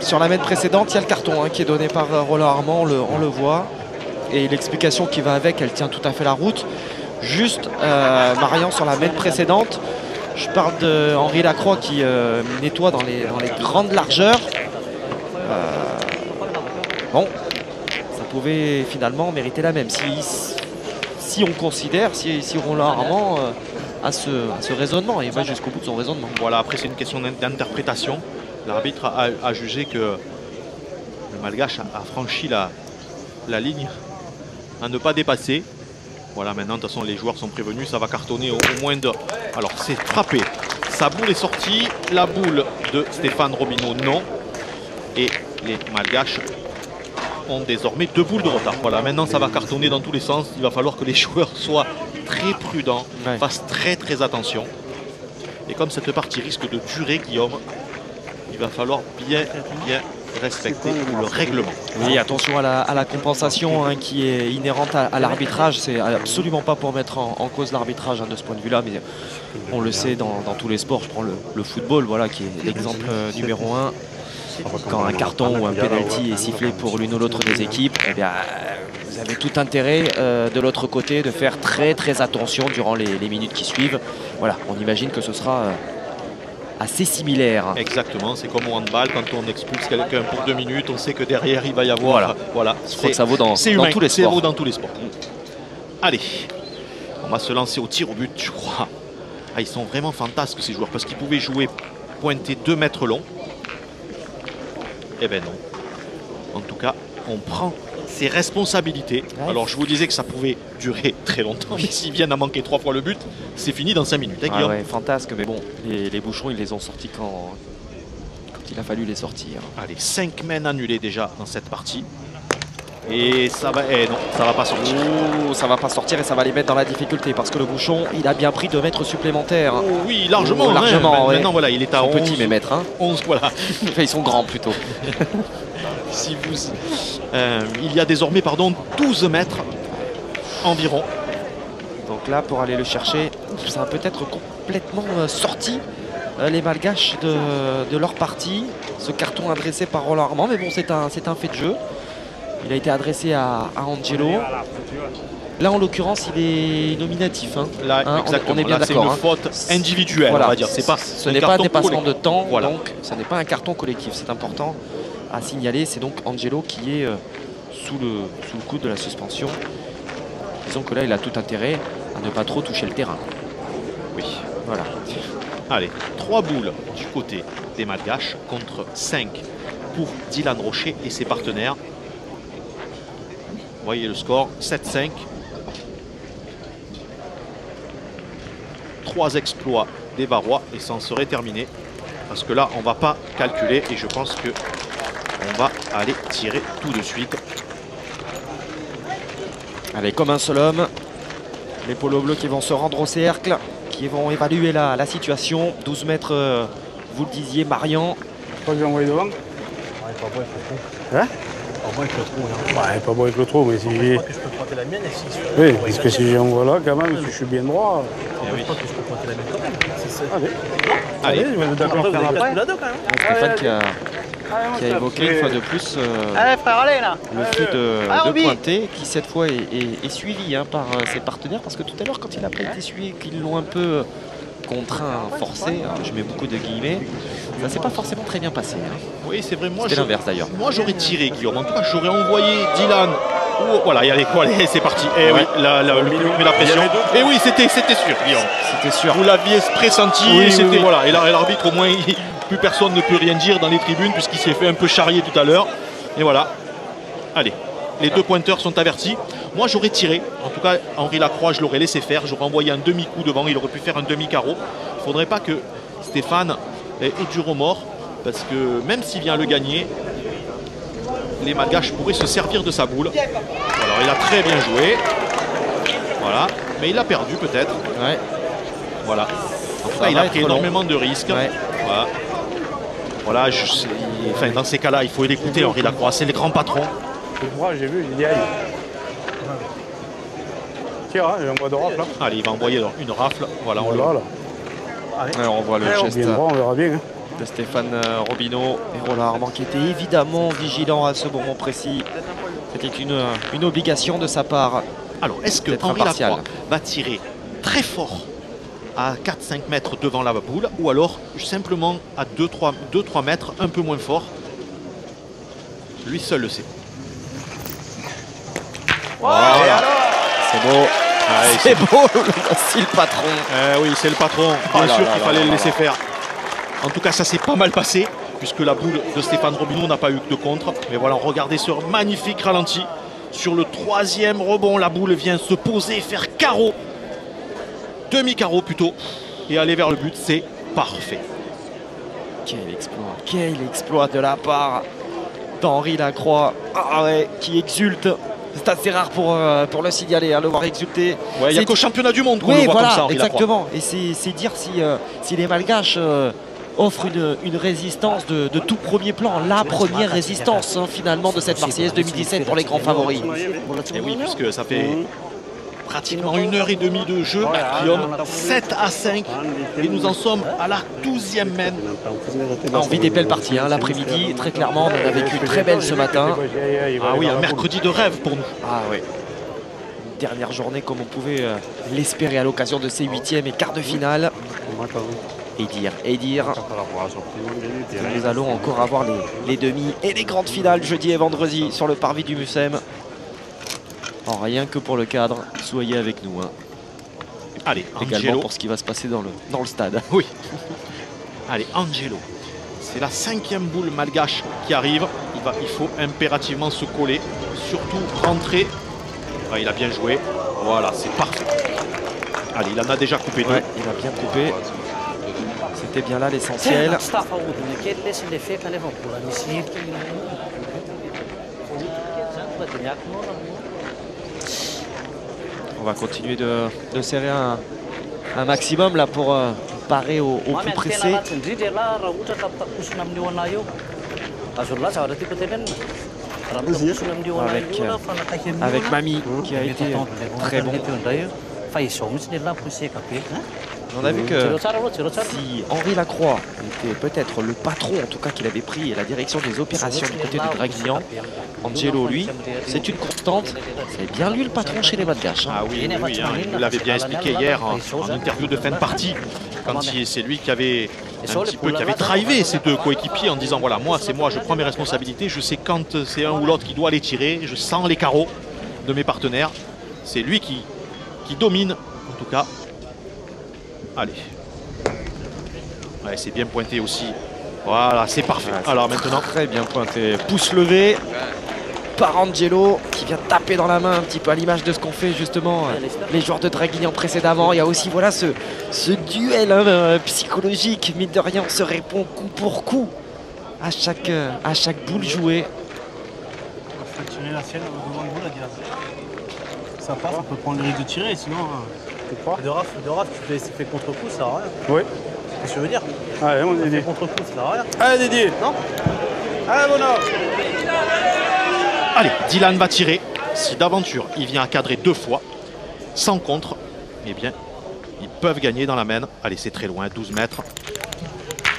sur la mètre précédente. Il y a le carton qui est donné par Roland Armand. On le voit. Et l'explication qui va avec, elle tient tout à fait la route. Juste, Marian, sur la mètre précédente, je parle d'Henri Lacroix qui nettoie dans les grandes largeurs. Bon, ça pouvait finalement mériter la même. Si on considère, si Roland Armand a ce raisonnement et va jusqu'au bout de son raisonnement. Voilà, après c'est une question d'interprétation. L'arbitre a jugé que le Malgache a franchi la ligne à ne pas dépasser. Voilà, maintenant de toute façon les joueurs sont prévenus, ça va cartonner au moins de... Alors c'est frappé, sa boule est sortie, la boule de Stéphane Robineau non. Et les Malgaches ont désormais 2 boules de retard. Voilà, maintenant ça va cartonner dans tous les sens. Il va falloir que les joueurs soient très prudents, fassent très attention. Et comme cette partie risque de durer, Guillaume, il va falloir bien respecter le règlement. Oui, attention à la compensation qui est inhérente à l'arbitrage. C'est absolument pas pour mettre en cause l'arbitrage de ce point de vue-là, mais on le sait dans tous les sports. Je prends le football, voilà, qui est l'exemple numéro 1. Quand un carton ou un penalty est sifflé pour l'une ou l'autre des équipes, eh bien, vous avez tout intérêt de l'autre côté de faire très attention durant les minutes qui suivent. Voilà, on imagine que ce sera assez similaire. Exactement, c'est comme au handball, quand on expulse quelqu'un pour 2 minutes, on sait que derrière il va y avoir... Voilà. Je crois que ça vaut dans tous les sports. Ça vaut dans tous les sports. Allez, on va se lancer au tir au but, je crois. Ah, ils sont vraiment fantasques ces joueurs, parce qu'ils pouvaient jouer pointé 2 mètres long. Eh ben non. En tout cas, on prend ses responsabilités. Alors je vous disais que ça pouvait durer très longtemps, mais s'ils viennent à manquer 3 fois le but, c'est fini dans 5 minutes. Hein, ouais, fantasque, mais bon, les bouchons, ils les ont sortis quand il a fallu les sortir. Allez, 5 mènes annulées déjà dans cette partie. Et ça va... non, ça va pas sortir. Oh, ça va pas sortir et ça va les mettre dans la difficulté parce que le bouchon, il a bien pris 2 mètres supplémentaires. Oh, oui, largement. Largement, Maintenant, voilà, il est à 11. Petit, mes mètres. 11, voilà. Enfin, ils sont grands plutôt. Si vous... il y a désormais, 12 mètres environ. Donc là, pour aller le chercher, ça a peut-être complètement sorti les Malgaches de leur partie. Ce carton adressé par Roland Armand, mais bon, c'est un fait de jeu. Il a été adressé à Angelo. Là, en l'occurrence, il est nominatif. Là, exactement. On est bien d'accord. C'est une faute individuelle, voilà. On va dire. Ce n'est pas un dépassement de temps, donc ce n'est pas un carton collectif. C'est important à signaler. C'est donc Angelo qui est sous le coup de la suspension. Disons que là, il a tout intérêt à ne pas trop toucher le terrain. Oui. Voilà. Allez, 3 boules du côté des Malgaches contre 5 pour Dylan Rocher et ses partenaires. Vous voyez le score, 7-5. 3 exploits des Varois et ça en serait terminé. Parce que là, on ne va pas calculer et je pense qu'on va aller tirer tout de suite. Allez, comme un seul homme, les polos bleus qui vont se rendre au cercle. qui vont évaluer la situation. 12 mètres, vous le disiez, Marian. Je crois que j'ai envoyé devant. Ouais, pas bon avec le trou. Hein? Pas bon avec le trou. Hein. Ouais, pas bon avec le trou, mais si j'ai. Je crois que je peux pointer la mienne et si je Oui, parce que si j'envoie là, quand même, si je suis bien droit. je crois que je peux pointer la mienne quand même. Allez. Allez, je vais d'accord faire après. Tous la deux quand même. Stéphane qui a évoqué une fois de plus Allez frère, allez là. le fait de Roby. pointer, qui cette fois est suivi par ses partenaires, parce que tout à l'heure, quand il n'a pas été suivi, qu'ils l'ont un peu contraint, forcé, je mets beaucoup de guillemets, ça s'est pas forcément très bien passé. Oui, c'est vrai. Moi, C'était l'inverse d'ailleurs. Moi, j'aurais tiré, Guillaume. En tout cas, j'aurais envoyé Dylan. Oh, voilà, il y a les quoi, c'est parti. Et oui, le public met la pression. Et oui, c'était sûr, Guillaume. C'était sûr. Vous l'aviez pressenti. Oui, et c'était oui. voilà. Et l'arbitre, au moins, plus personne ne peut rien dire dans les tribunes puisqu'il s'est fait un peu charrier tout à l'heure. Et voilà. Allez, les deux pointeurs sont avertis. Moi, j'aurais tiré. En tout cas, Henri Lacroix, je l'aurais laissé faire. J'aurais envoyé un demi-coup devant. Il aurait pu faire un demi-carreau. Il ne faudrait pas que Stéphane ait du remords parce que même s'il vient le gagner, les Malgaches pourraient se servir de sa boule. Alors, il a très bien joué. Voilà. Mais il a perdu peut-être. Ouais. Voilà. En tout Ça cas, il va a pris être long. énormément de risques. Ouais. Voilà. Voilà, enfin, dans ces cas-là, il faut l'écouter, Henri Lacroix. C'est le grand patron. Le droit, j'ai vu, j'ai dit aïe. Tiens, hein, j'envoie de rafle là. Allez, il va envoyer une rafle. Voilà, on le... Voilà, là. Alors, on voit le geste Bien droit, on verra bien. Hein. de Stéphane Robineau et Roland Armand, qui était évidemment vigilant à ce moment précis. C'était une obligation de sa part. Alors, est-ce que D'être Henri impartial. Lacroix va tirer très fort à 4-5 mètres devant la boule ou alors simplement à 2-3 mètres un peu moins fort? Lui seul le sait. Voilà. C'est beau. Allez, C'est beau, voici le patron. Oui, c'est le patron. Oh Bien là sûr là qu'il là fallait là le là laisser faire. En tout cas, ça s'est pas mal passé, puisque la boule de Stéphane Robineau n'a pas eu de contre. Mais voilà, regardez ce magnifique ralenti. Sur le troisième rebond, la boule vient se poser, faire carreau. Demi-carreau plutôt. Et aller vers le but, c'est parfait. Quel exploit de la part d'Henri Lacroix. Ah ouais, qui exulte. C'est assez rare pour le signaler, le voir exulter. Ouais, il n'y a C'est- qu'au championnat du monde qu'on Oui, le voit voilà, comme ça, Henri Lacroix. exactement. Et c'est dire si les Malgaches offrent une résistance de tout premier plan, la première résistance finalement de cette Marseillaise 2017 pour les grands favoris. Et oui, puisque ça fait pratiquement 1h30 de jeu, Guillaume, 7-5, et nous en sommes à la 12e mène. On vit des belles parties l'après-midi, très clairement. On en a vécu très belle ce matin. Ah oui, un mercredi de rêve pour nous. Ah oui. Une dernière journée comme on pouvait l'espérer à l'occasion de ces 8e et quarts de finale. Et dire que nous allons encore avoir les demi et les grandes finales jeudi et vendredi sur le parvis du Mucem. Oh, rien que pour le cadre, soyez avec nous. Allez, Également Angelo. pour ce qui va se passer dans le stade. Oui. Allez, Angelo. C'est la 5e boule malgache qui arrive. Il faut impérativement se coller. Surtout rentrer. Ah, il a bien joué. Voilà, c'est parfait. Allez, il en a déjà coupé deux. Ouais, il a bien coupé. C'était bien là l'essentiel. On va continuer de serrer un maximum là pour parer au plus pressé. Avec Mami qui a été très bon. On a vu que si Henri Lacroix était peut-être le patron, en tout cas qu'il avait pris la direction des opérations du côté de Draguignan, Angelo, lui, c'est une constante. C'est bien lui le patron chez les Malgaches. Ah oui, oui, hein, il nous l'avait bien expliqué hier en interview de fin de partie. Quand c'est lui qui avait un petit peu qui avait drivé ses deux coéquipiers en disant voilà, c'est moi, je prends mes responsabilités, je sais quand c'est un ou l'autre qui doit les tirer, je sens les carreaux de mes partenaires. C'est lui qui domine, en tout cas. Allez. Ouais, c'est bien pointé aussi. Voilà, c'est parfait. Ouais, alors maintenant. Très bien pointé. Pouce levé par Angelo qui vient taper dans la main un petit peu à l'image de ce qu'ont fait justement les joueurs de Draguignan précédemment. Il y a aussi voilà ce duel psychologique. Mine de rien, on se répond coup pour coup à chaque boule jouée. Il faut tirer la sienne devant le bout, la gaz. Ça passe, on peut prendre le risque de tirer, sinon tu crois? De Raph, tu fais contre-coup, ça sert à rien. Oui. Qu'est-ce que tu veux dire? Allez, mon Didier. Contre-coup, ça sert à rien. Allez, Didier. Non? Allez, Bono. Allez, Dylan va tirer. Si d'aventure il vient à cadrer 2 fois, sans contre, eh bien, ils peuvent gagner dans la main. Allez, c'est très loin, 12 mètres.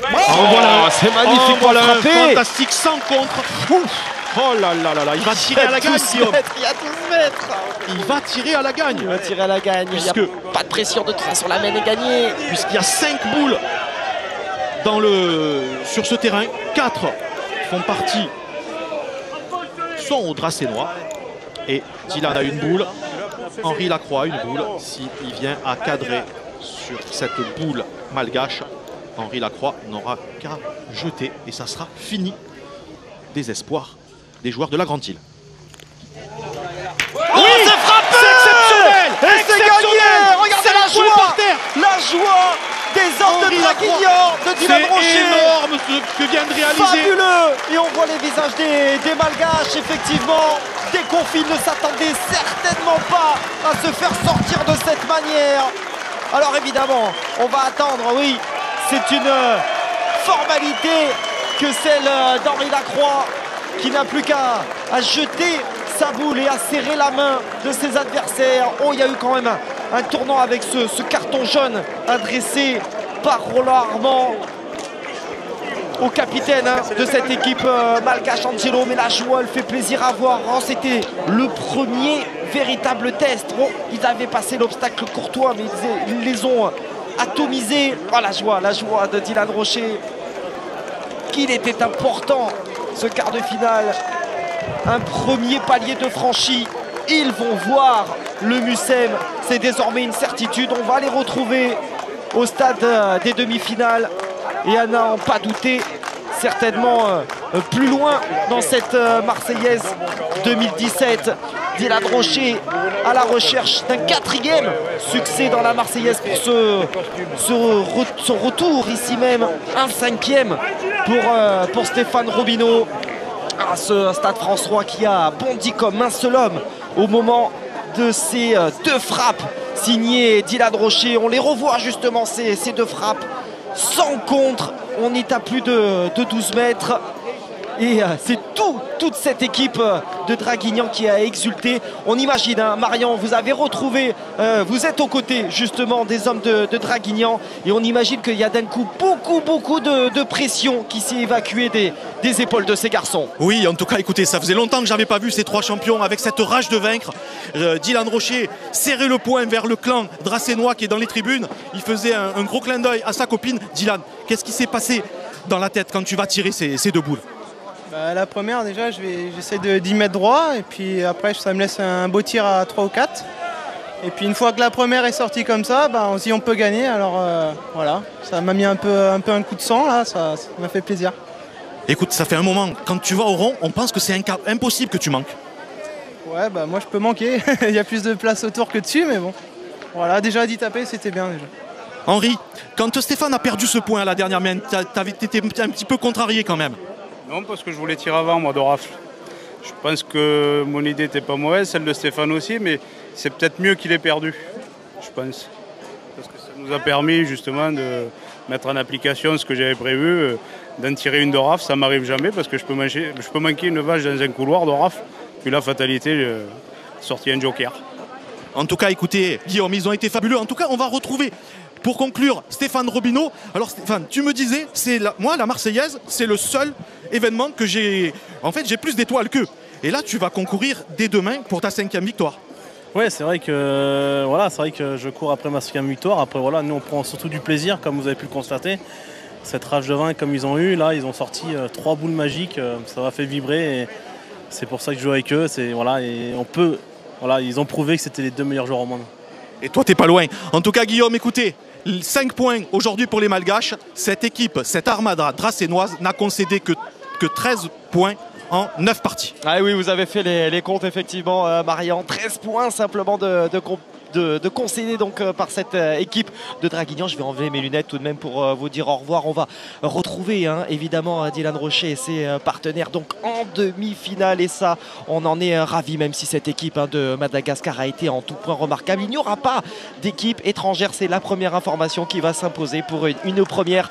Voilà, c'est magnifique pour Voilà un frapper. fantastique sans contre. Ouf. Oh là là là là, il va tirer à la gagne, Guillaume. Il y a 12 mètres. Il va tirer à la gagne. Il va tirer à la gagne. Il n'y a Puisque- pas de pression de toute façon, la main est gagnée. Puisqu'il y a 5 boules sur ce terrain, 4 font partie, sont au Dracénois. Et Dylan a une boule, Henri Lacroix une boule. S'il vient à cadrer sur cette boule malgache, Henri Lacroix n'aura qu'à jeter et ça sera fini des espoirs des joueurs de la Grande Île. Oui, c'est frappé. C'est exceptionnel. Et c'est gagné. Regardez la Poing joie. par terre. La joie des hommes Henri de Draguignan, de C'est Dylan Rocher. énorme ce que vient de réaliser. Fabuleux. Et on voit les visages des Malgaches, effectivement. Desconfis ne s'attendaient certainement pas à se faire sortir de cette manière. Alors évidemment, on va attendre, oui, c'est une formalité que celle d'Henri Lacroix, qui n'a plus qu'à jeter sa boule et à serrer la main de ses adversaires. Oh, il y a eu quand même un tournant avec ce carton jaune adressé par Roland Armand au capitaine de cette équipe malgache, Angelo. Mais la joie, elle fait plaisir à voir. Oh, c'était le premier véritable test. Bon, ils avaient passé l'obstacle courtois, mais ils les ont atomisés. Oh, la joie de Dylan Rocher. Qu'il était important ce quart de finale. Un premier palier de franchi. Ils vont voir le Mucem. C'est désormais une certitude. On va les retrouver au stade des demi-finales. Et à n'en pas douter, certainement plus loin dans cette Marseillaise 2017. Dylan Rocher à la recherche d'un 4e succès dans la Marseillaise pour son retour ici même. Un 5e pour Stéphane Robineau. À ce Stade François qui a bondi comme un seul homme au moment de ces 2 frappes signées Dylan Rocher. On les revoit justement ces 2 frappes sans contre. On est à plus de 12 mètres. Et c'est toute cette équipe de Draguignan qui a exulté. On imagine, hein, Marion, vous avez retrouvé, vous êtes aux côtés justement des hommes de Draguignan. Et on imagine qu'il y a d'un coup beaucoup de pression qui s'est évacuée des épaules de ces garçons. Oui, en tout cas, écoutez, ça faisait longtemps que j'avais pas vu ces 3 champions avec cette rage de vaincre. Dylan Rocher serrait le poing vers le clan Dracénois qui est dans les tribunes. Il faisait un gros clin d'œil à sa copine. Dylan, qu'est-ce qui s'est passé dans la tête quand tu vas tirer ces 2 boules? La première, déjà, j'essaie d'y mettre droit. Et puis après, ça me laisse un beau tir à 3 ou 4. Et puis une fois que la première est sortie comme ça, on se dit on peut gagner. Alors voilà, ça m'a mis un peu un coup de sang là, ça m'a fait plaisir. Écoute, ça fait un moment, quand tu vas au rond, on pense que c'est impossible que tu manques. Ouais, moi je peux manquer. Il y a plus de place autour que dessus, mais bon. Voilà, déjà d'y taper, c'était bien déjà. Henri, quand Stéphane a perdu ce point à la dernière main, t'étais un petit peu contrarié quand même. Non, parce que je voulais tirer avant, moi, de rafle. Je pense que mon idée n'était pas mauvaise, celle de Stéphane aussi, mais c'est peut-être mieux qu'il ait perdu, je pense. Parce que ça nous a permis justement de mettre en application ce que j'avais prévu, d'en tirer une de rafle. Ça m'arrive jamais parce que je peux manquer une vache dans un couloir de rafle. Puis la fatalité, j'ai sorti un joker. En tout cas, écoutez, Guillaume, ils ont été fabuleux. En tout cas, on va retrouver, pour conclure, Stéphane Robineau. Alors Stéphane, tu me disais, moi la Marseillaise, c'est le seul événement que j'ai plus d'étoiles qu'eux. Et là, tu vas concourir dès demain pour ta 5e victoire. Ouais, c'est vrai que je cours après ma 5e victoire. Après voilà, nous on prend surtout du plaisir, comme vous avez pu le constater. Cette rage de vaincre comme ils ont eu, là, ils ont sorti 3 boules magiques, ça m'a fait vibrer. Et c'est pour ça que je joue avec eux. Ils ont prouvé que c'était les 2 meilleurs joueurs au monde. Et toi, t'es pas loin. En tout cas, Guillaume, écoutez, 5 points aujourd'hui pour les Malgaches. Cette équipe, cette armada dracénoise n'a concédé que 13 points en 9 parties. Ah oui, vous avez fait les comptes effectivement, Marian. 13 points simplement de de concédé donc par cette équipe de Draguignan. Je vais enlever mes lunettes tout de même pour vous dire au revoir. On va retrouver évidemment Dylan Rocher et ses partenaires donc en demi-finale, et ça on en est ravis, même si cette équipe de Madagascar a été en tout point remarquable. Il n'y aura pas d'équipe étrangère, c'est la première information qui va s'imposer pour une première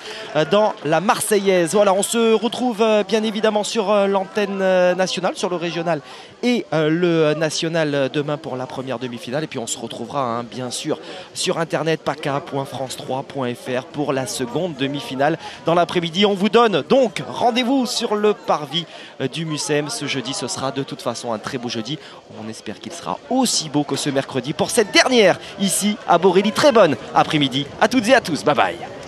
dans la Marseillaise. Voilà, on se retrouve bien évidemment sur l'antenne nationale, sur le régional et le national demain pour la première demi-finale, et puis on se retrouvera bien sûr sur internet paca.france3.fr pour la seconde demi-finale dans l'après-midi. On vous donne donc rendez-vous sur le parvis du Mucem ce jeudi. Ce sera de toute façon un très beau jeudi. On espère qu'il sera aussi beau que ce mercredi pour cette dernière ici à Borély. Très bonne après-midi à toutes et à tous. Bye bye.